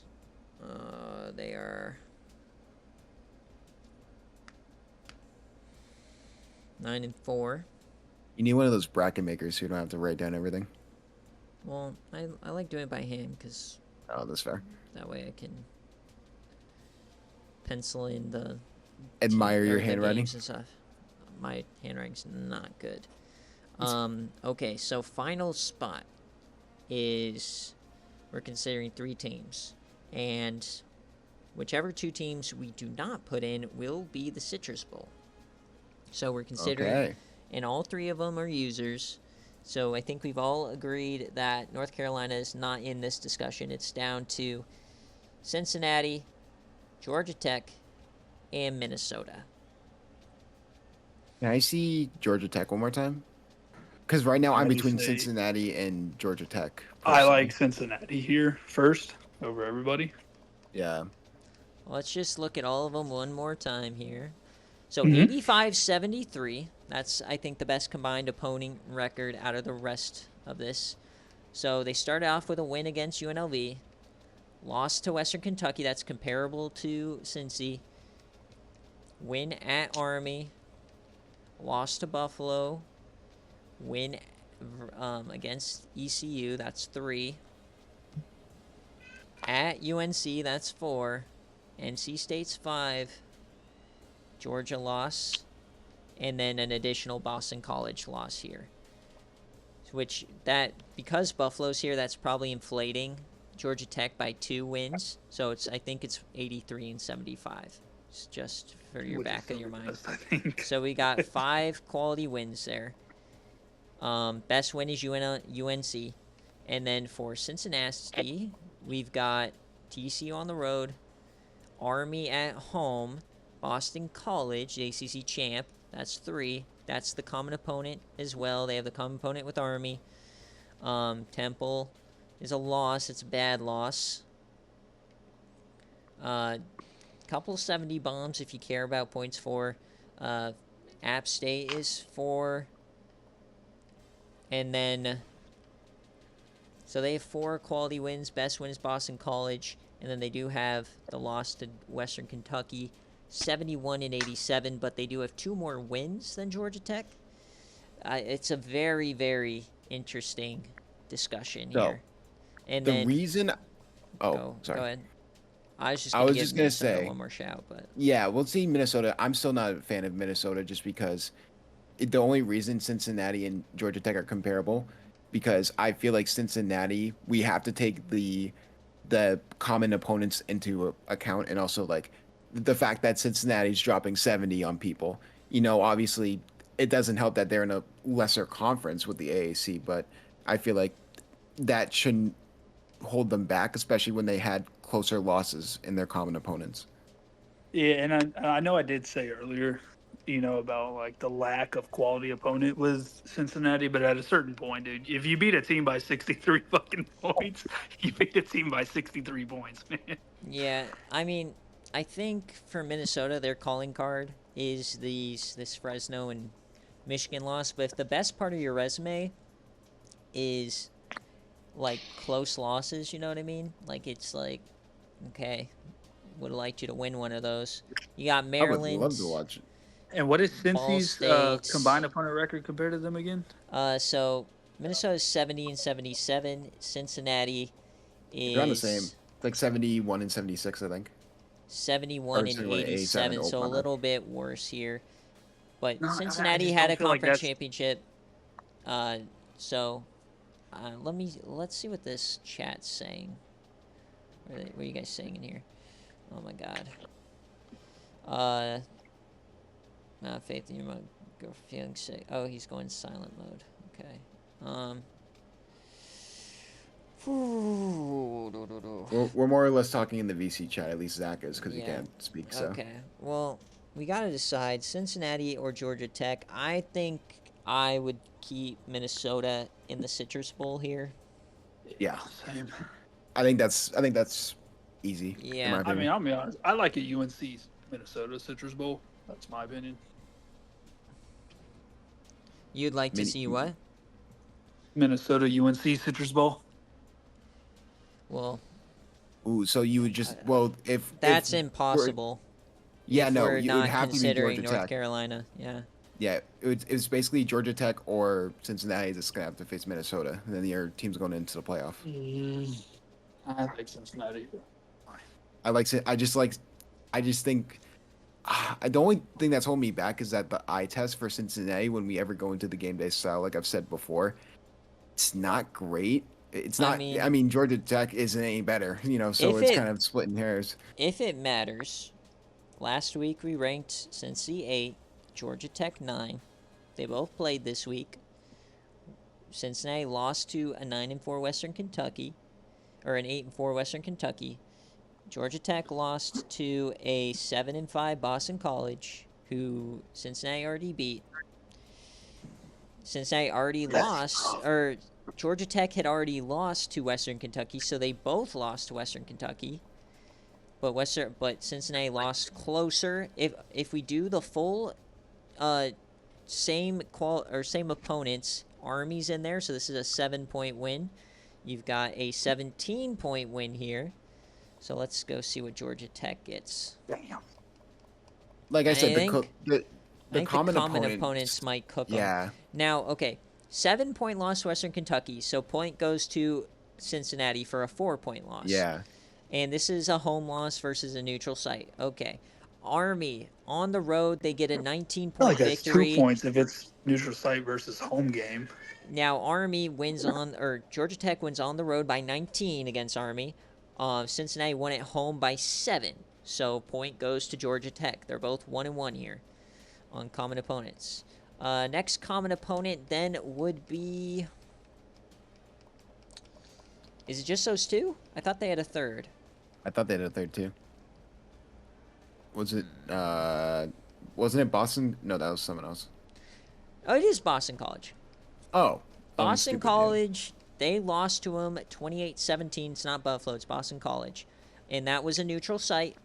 They are 9-4. you need one of those bracket makers so you don't have to write down everything. Well, I like doing it by hand because Oh, that's fair. that way I can pencil in the Admire your the handwriting. games and stuff. My handwriting's not good. Okay, so final spot is we're considering 3 teams, and whichever 2 teams we do not put in will be the Citrus Bowl. So we're considering, Okay. and all 3 of them are users. So I think we've all agreed that North Carolina is not in this discussion. It's down to Cincinnati, Georgia Tech, and Minnesota. Can I see Georgia Tech one more time? Because right now I'm I'd between say- Cincinnati and Georgia Tech. I personally. like Cincinnati here first over everybody. Yeah. Let's just look at all of them one more time here. So Mhm. 85-73. That's, I think, the best combined opponent record out of the rest of this. So they started off with a win against UNLV. Lost to Western Kentucky. That's comparable to Cincy. Win at Army. Lost to Buffalo. Win against ECU. That's 3. At UNC. That's 4. NC State's 5. Georgia loss. And then an additional Boston College loss here. Which, because Buffalo's here, that's probably inflating Georgia Tech by 2 wins. So I think it's 83-75. It's just for your Which is back of still your the mind. best, I think. So we got 5 quality wins there. Best win is UNC. And then for Cincinnati, we've got TCU on the road, Army at home, Boston College, the ACC champ. That's 3. That's the common opponent as well. They have the common opponent with Army. Temple is a loss. It's a bad loss. Couple 70 bombs if you care about points for. App State is 4. And then, so they have 4 quality wins. Best win is Boston College. And then they do have the loss to Western Kentucky, 71-87. But they do have 2 more wins than Georgia Tech. It's a very, very interesting discussion So, here. And The then, reason. Oh, sorry. Go ahead. I was just I going to was give just gonna Minnesota say- one more shout, but Yeah, we'll see Minnesota. I'm still not a fan of Minnesota just because the only reason Cincinnati and Georgia Tech are comparable because I feel like Cincinnati, we have to take the common opponents into account and also like the fact that Cincinnati's dropping 70 on people. You know, obviously it doesn't help that they're in a lesser conference with the AAC, but I feel like that shouldn't hold them back, especially when they had closer losses in their common opponents. Yeah, and I know I did say earlier, about like the lack of quality opponent with Cincinnati, but at a certain point, dude, if you beat a team by 63 fucking points, you beat a team by 63 points, man. yeah, I mean, I think for Minnesota, their calling card is this Fresno and Michigan loss. But if the best part of your resume is like close losses, you know what I mean? Like it's like, okay, would have liked you to win one of those. You got I would Maryland. love to watch it. And what is Ball Cincy's State. combined opponent record compared to them again? So Minnesota's 70 and 77. Cincinnati is They're on the same. It's like 71 and 76, I think. 71 Or and 71 and 87, 87, oh, so my a bad. little bit worse here. But No, I Cincinnati just had don't a feel like conference that's- championship. Let's see what this chat's saying. What are you guys saying in here? Oh my god. Not faith in your mug. Go feeling sick. Oh, he's going silent mode. Okay. We're more or less talking in the VC chat. At least Zach is, because he Yeah. can't speak. So Okay. Well, we gotta decide Cincinnati or Georgia Tech. I think I would keep Minnesota in the Citrus Bowl here. yeah, Same. I think that's easy. Yeah. In my I opinion. mean, I'll be honest. I like a UNC Minnesota Citrus Bowl. That's my opinion. You'd like to Mini- see what? Minnesota UNC Citrus Bowl. Well, Ooh, so you would just if that's if impossible. Yeah, if no, we're it would not have to be considering Georgia North Tech. Carolina. Yeah. Yeah, it's basically Georgia Tech or Cincinnati that's gonna have to face Minnesota, and then your team's going into the playoff. I like Cincinnati. I just think the only thing that's holding me back is that the eye test for Cincinnati when we ever go into the game day style, like I've said before, it's not great. It's not. I mean, Georgia Tech isn't any better, so it's kind of splitting hairs. If it matters, last week we ranked Cincy 8, Georgia Tech 9. They both played this week. Cincinnati lost to a 9-4 Western Kentucky, or an 8-4 Western Kentucky. Georgia Tech lost to a 7-5 Boston College, who Cincinnati already beat. Cincinnati already lost, or Georgia Tech had already lost to Western Kentucky, so they both lost to Western Kentucky. But Cincinnati lost closer. If we do the full same opponents, Army's in there, so this is a 7-point win. You've got a 17-point win here. So let's go see what Georgia Tech gets. Damn. Like I said, the common opponents might cook them. Yeah. Now, okay, 7-point loss to Western Kentucky, so point goes to Cincinnati for a 4-point loss. Yeah. And this is a home loss versus a neutral site. Okay. Army, on the road, they get a 19-point victory. 2 points if it's neutral site versus home game. Now, Georgia Tech wins on the road by 19 against Army. Cincinnati won at home by 7. So, point goes to Georgia Tech. They're both 1-1 here on common opponents. Next common opponent then would be... Is it just those two? I thought they had a third. I thought they had a third too. Wasn't it Boston? No, that was someone else. Oh, it is Boston College. Oh. Boston College, they lost to them 28-17. It's not Buffalo, it's Boston College. And that was a neutral site.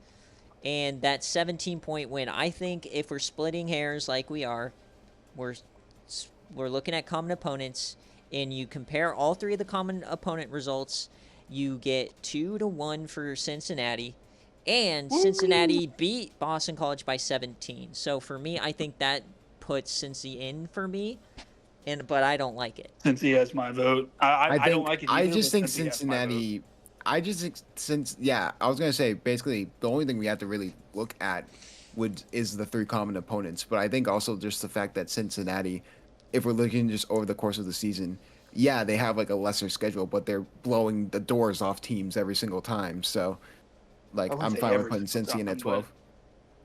And that 17-point win. I think if we're splitting hairs like we are, we're looking at common opponents, and you compare all three of the common opponent results, you get 2-1 for Cincinnati. And Cincinnati beat Boston College by 17. So for me, I think that puts Cincy in for me. But I don't like it. Cincy has my vote. I don't like it either. I just think Cincy has my vote. Cincinnati. I was gonna say basically the only thing we have to really look at is the three common opponents. But I think also just the fact that Cincinnati, if we're looking just over the course of the season, yeah, they have like a lesser schedule, but they're blowing the doors off teams every single time. So, like, I'm fine with putting Cincy in at 12.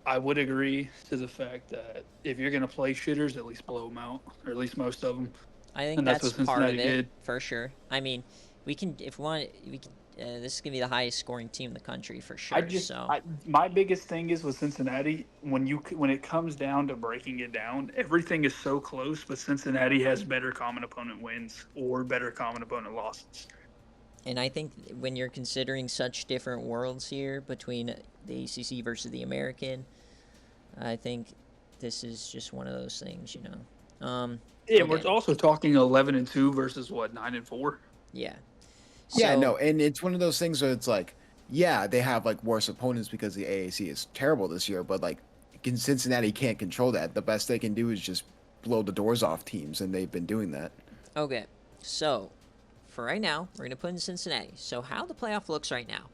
I would agree to the fact that if you're going to play shitters, at least blow them out, or at least most of them. I think And that's that's what part of it, Cincinnati did. for sure. I mean, we can, if we want, we can. This is gonna be the highest scoring team in the country for sure. My biggest thing is with Cincinnati, when it comes down to breaking it down, everything is so close, but Cincinnati has better common opponent wins or better common opponent losses. And I think when you're considering such different worlds here between the ACC versus the American, I think this is just one of those things, you know. Yeah, Okay. we're also talking 11-2 versus what, 9-4. Yeah. Yeah, So- no, and it's one of those things where it's like, yeah, they have like worse opponents because the AAC is terrible this year, but like Cincinnati can't control that. The best they can do is just blow the doors off teams, and they've been doing that. Okay, so for right now, we're gonna put in Cincinnati. So how the playoff looks right now?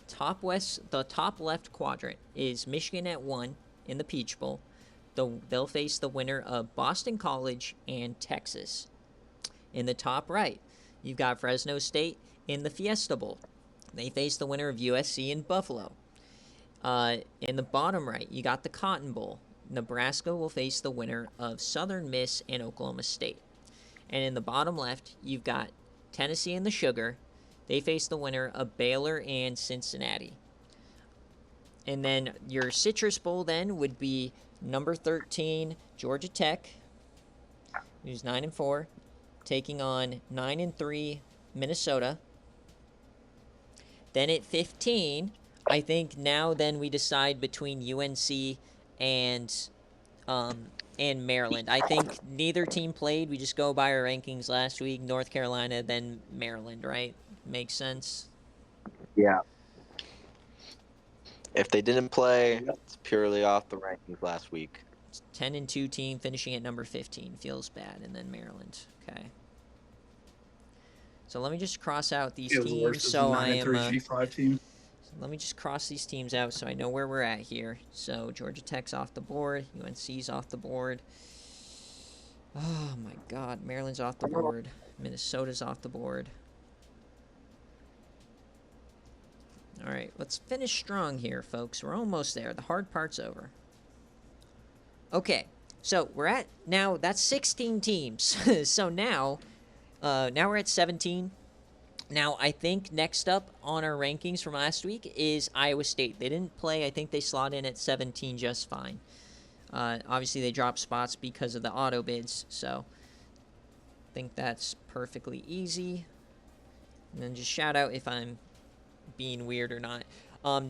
The top left quadrant is Michigan at 1 in the Peach Bowl. They'll face the winner of Boston College and Texas. In the top right, you've got Fresno State in the Fiesta Bowl. They face the winner of USC and Buffalo. In the bottom right, you got the Cotton Bowl. Nebraska will face the winner of Southern Miss and Oklahoma State. And in the bottom left, you've got Tennessee and the Sugar. They face the winner of Baylor and Cincinnati. And then your Citrus Bowl then would be number 13, Georgia Tech, who's 9-4, taking on 9-3 Minnesota. Then at 15, I think now then we decide between UNC and Maryland. I think neither team played. We just go by our rankings last week. North Carolina, then Maryland, right? Makes sense? Yeah. If they didn't play, it's purely off the rankings last week. 10-2 team finishing at number 15 feels bad, and then Maryland. Okay. So let me just cross out these teams. So I am. G5 team. Let me just cross these teams out so I know where we're at here. So Georgia Tech's off the board. UNC's off the board. Oh my God, Maryland's off the board. Minnesota's off the board. All right, let's finish strong here, folks. We're almost there. The hard part's over. Okay, so we're at now. That's 16 teams. So now we're at 17. Now, I think next up on our rankings from last week is Iowa State. They didn't play. I think they slot in at 17 just fine. Obviously, they dropped spots because of the auto bids, so I think that's perfectly easy. And then just shout out if I'm being weird or not.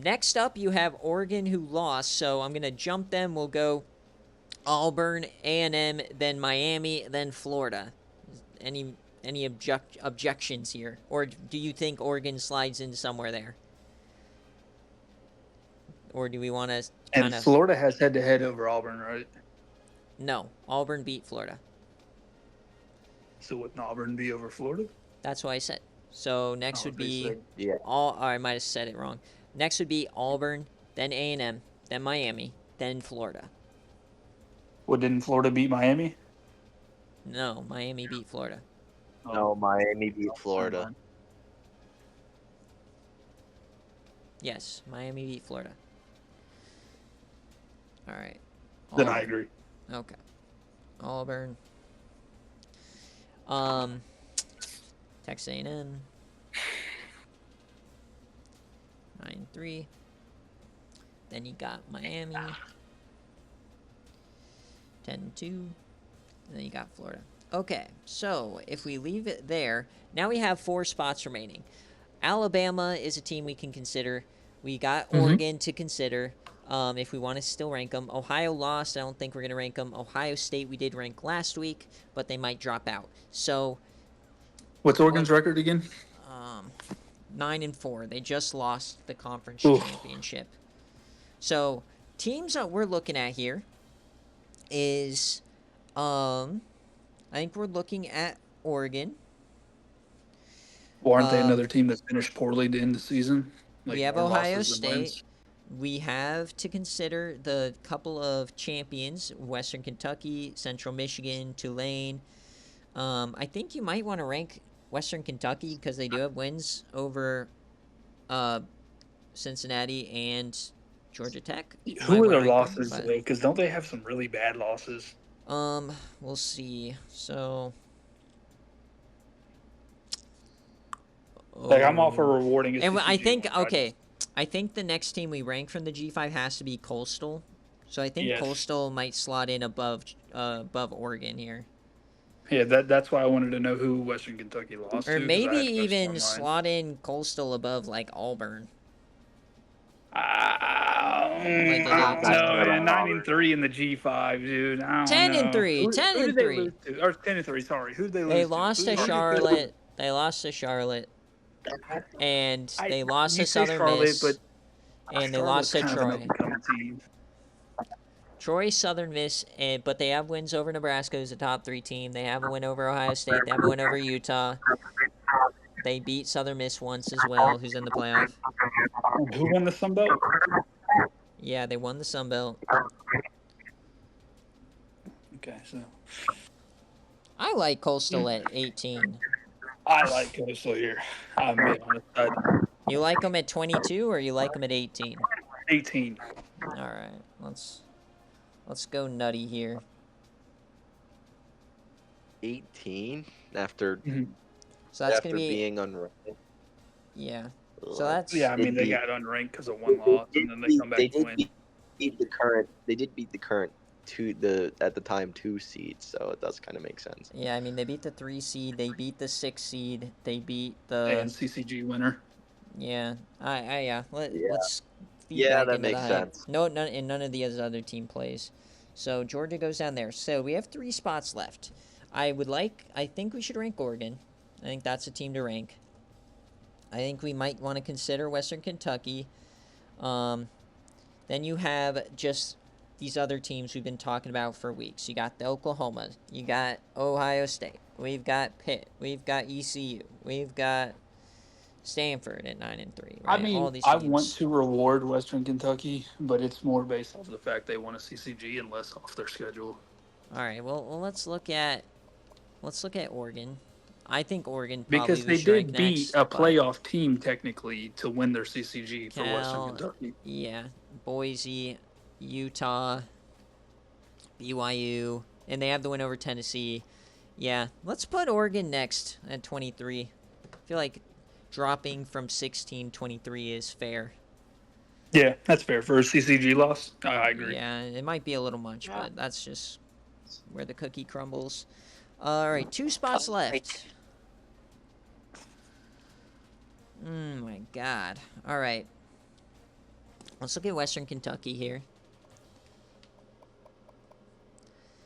Next up, you have Oregon, who lost, so I'm going to jump them. We'll go Auburn, A&M, then Miami, then Florida. Any objections here? Or do you think Oregon slides in somewhere there? Or do we want to kind And of... Florida has head-to-head over Auburn, right? No, Auburn beat Florida. So wouldn't Auburn be over Florida? That's what I said. So next would be... Yeah. I might have said it wrong. Next would be Auburn, then A&M, then Miami, then Florida. Well, didn't Florida beat Miami? No, Miami beat Florida. No, Miami beat Florida. Yes, Miami beat Florida. All right. Then I agree. Okay. Auburn. Texas A&M. 9-3. Then you got Miami. 10-2. And then you got Florida. Okay, so if we leave it there, now we have 4 spots remaining. Alabama is a team we can consider. We got Oregon to consider if we want to still rank them. Ohio lost. I don't think we're going to rank them. Ohio State we did rank last week, but they might drop out. So, what's Oregon's record again? 9-4. They just lost the conference championship. So, teams that we're looking at here is, I think we're looking at Oregon. Well, aren't they another team that finished poorly to end the season? Like, We have more Ohio losses than wins? State. We have to consider the couple of champions, Western Kentucky, Central Michigan, Tulane. I think you might want to rank Western Kentucky because they do have wins over Cincinnati and Georgia Tech. Who are their losses? Because don't they have some really bad losses? We'll see. So, Like, I'm all for rewarding. And I think G1, okay, I think the next team we rank from the G5 has to be Coastal. So I think Yes. Coastal might slot in above Oregon here. Yeah, that's why I wanted to know who Western Kentucky lost Or to. 'Cause maybe I had Coastal even in mind. slot in Coastal above like Auburn. I Like don't know, man. 9 Auburn. and 3 in the G5, dude. I don't 10 know. and 3, Who 10 did and they 3. lose to? Or 10 and 3. Sorry, who did they They lose to? lost to Who did Charlotte. They lost to Charlotte. And they lost you to say Southern Charlotte, Miss. but And they Charlotte's lost to kind of an Troy. up and coming team. Troy, Southern Miss, but they have wins over Nebraska, who's a top 3 team. They have a win over Ohio State. They have a win over Utah. They beat Southern Miss once as well, who's in the playoff. Who won the Sun Belt? Yeah, they won the Sun Belt. Okay, so I like Coastal at 18. I like Coastal here. I'm being honest. You like them at 22 or you like them at 18? 18. All right, let's go nutty here. 18 after So that's after gonna be being unranked. yeah. So that's Yeah, I mean they got unranked because of one loss, and then they come back to win. Beat the current at the time 2 seeds, so it does kind of make sense. yeah. I mean they beat the 3 seed, they beat the 6 seed, they beat And the CCG winner. yeah. Yeah. Yeah. Let's feed Yeah, back that into the makes hype. sense. None of the other team plays. So Georgia goes down there. So we have 3 spots left. I think we should rank Oregon. I think that's a team to rank. I think we might want to consider Western Kentucky. Then you have just these other teams we've been talking about for weeks. You got the Oklahoma. You got Ohio State. We've got Pitt. We've got ECU. We've got Stanford at 9 and 3. Right? I mean, all these I teams. want to reward Western Kentucky, but it's more based off the fact they won a CCG and less off their schedule. All right. Well, let's look at Oregon. I think Oregon probably Because they should rank did beat next, a but playoff team technically to win their CCG for Western Cal, Kentucky. yeah, Boise, Utah, BYU, and they have the win over Tennessee. Yeah, let's put Oregon next at 23. I feel like dropping from 16 23 is fair. Yeah, that's fair for a CCG loss. I agree. Yeah, it might be a little much, but that's just where the cookie crumbles. All right, 2 spots left. My God. All right. Let's look at Western Kentucky here.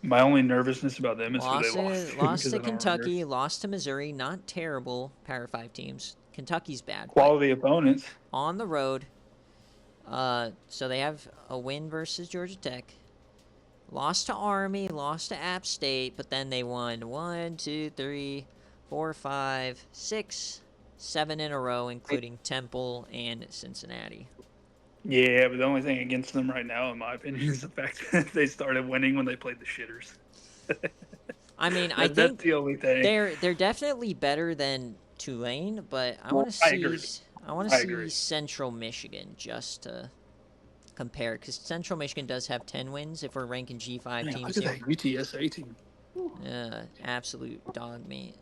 My only nervousness about them is who Lost they lost to. lost because to I don't Kentucky, remember. lost to Missouri. Not terrible Power 5 teams. Kentucky's bad. but Quality opponents. on the road. So they have a win versus Georgia Tech. Lost to Army, lost to App State, but then they won 1, 2, 3, 4, 5, 6, 7 in a row, including Temple and Cincinnati. Yeah, but the only thing against them right now, in my opinion, is the fact that they started winning when they played the shitters. I mean, I That's think the only thing. they're definitely better than Tulane, but I want to I see agree. I agree. Central Michigan just to compare, because Central Michigan does have 10 wins if we're ranking G5 Man, teams look at here. that UTSA team. Absolute dog meat.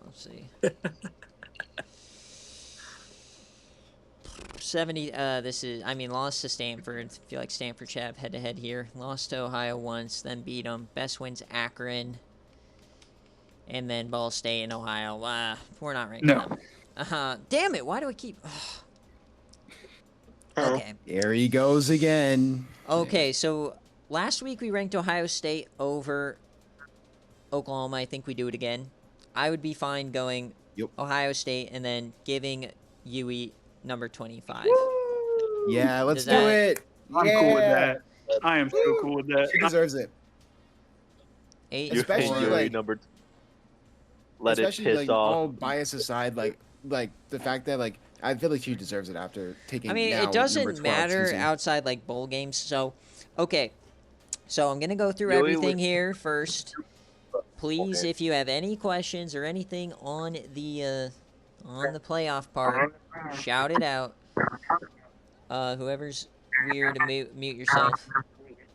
Let's see. 70. Lost to Stanford. I feel like Stanford should have head-to-head here. Lost to Ohio once, then beat them. Best wins Akron, and then Ball State and Ohio. We're not ranking No. them. Damn it! Why do I keep? Okay. There he goes again. Okay. So last week we ranked Ohio State over Oklahoma. I think we do it again. I would be fine going Yep. Ohio State and then giving UE number 25. Yeah, let's Does do that- it. I'm cool with that. I am so cool with that. She deserves it. 8 You Especially, four. Yuri like- number. Let it Especially piss like off. all bias aside, like the fact that like I feel like she deserves it after taking. I mean, now it number doesn't 12 matter season. outside like bowl games. So, okay. So I'm gonna go through Yui everything was- here first. Please, Okay. if you have any questions or anything on the playoff part, shout it out. Whoever's weird, mute yourself.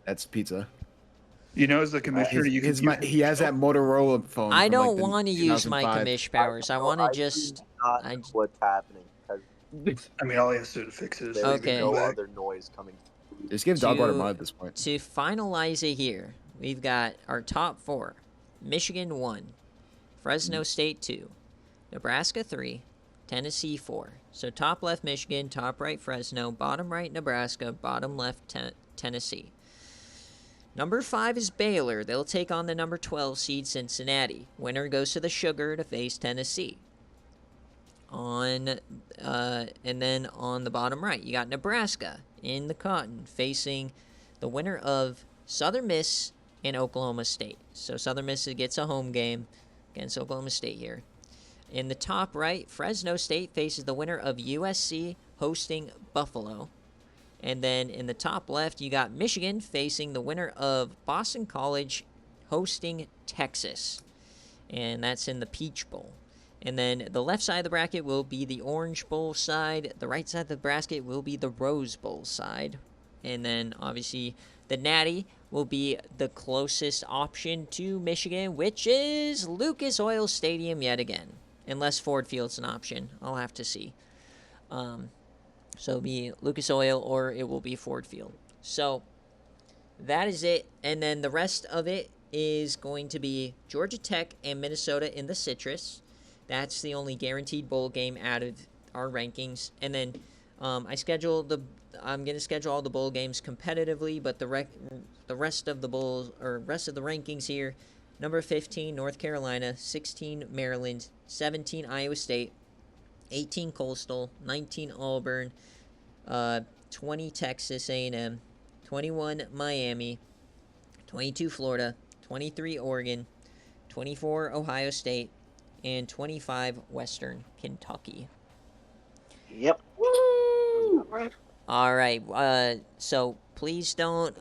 That's pizza. You know, as the commissioner, you can. He has that Motorola phone. I from, don't like, the want to use my 2005. commish powers. I want to just. Not I- what's happening because I mean, all he has to do to fix it is there's leave Okay. it no go back. other noise coming. Just give Dogwater To- Mud at this point. To finalize it here, we've got our top 4. Michigan 1, Fresno State 2, Nebraska 3, Tennessee 4. So top left Michigan, top right Fresno, bottom right Nebraska, bottom left Tennessee. Number 5 is Baylor. They'll take on the number 12 seed Cincinnati. Winner goes to the Sugar to face Tennessee. And then on the bottom right, you got Nebraska in the Cotton facing the winner of Southern Miss and Oklahoma State. So Southern Miss gets a home game against Oklahoma State here. In the top right, Fresno State faces the winner of USC hosting Buffalo. And then in the top left, you got Michigan facing the winner of Boston College hosting Texas. And that's in the Peach Bowl. And then the left side of the bracket will be the Orange Bowl side. The right side of the bracket will be the Rose Bowl side. And then, obviously, the Natty will be the closest option to Michigan, which is Lucas Oil Stadium yet again. Unless Ford Field's an option. I'll have to see. So it'll be Lucas Oil or it will be Ford Field. So that is it. And then the rest of it is going to be Georgia Tech and Minnesota in the Citrus. That's the only guaranteed bowl game out of our rankings. And then I'm going to schedule all the bowl games competitively, but the rest of the bowls or rest of the rankings here: number 15 North Carolina, 16 Maryland, 17 Iowa State, 18 Coastal, 19 Auburn, 20 Texas A&M, 21 Miami, 22 Florida, 23 Oregon, 24 Ohio State, and 25 Western Kentucky. Yep. All right. So please don't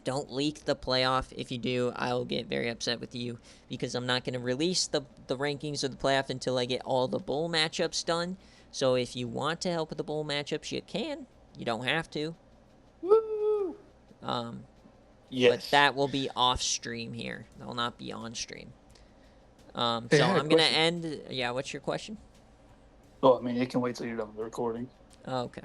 leak the playoff. If you do, I'll get very upset with you because I'm not going to release the rankings of the playoff until I get all the bowl matchups done. So if you want to help with the bowl matchups, you can. You don't have to. Woo! Yes. But that will be off stream here. That will not be on stream. So I'm going to end. Yeah, what's your question? Well, I mean, it can wait till you're done with the recording. Oh, okay.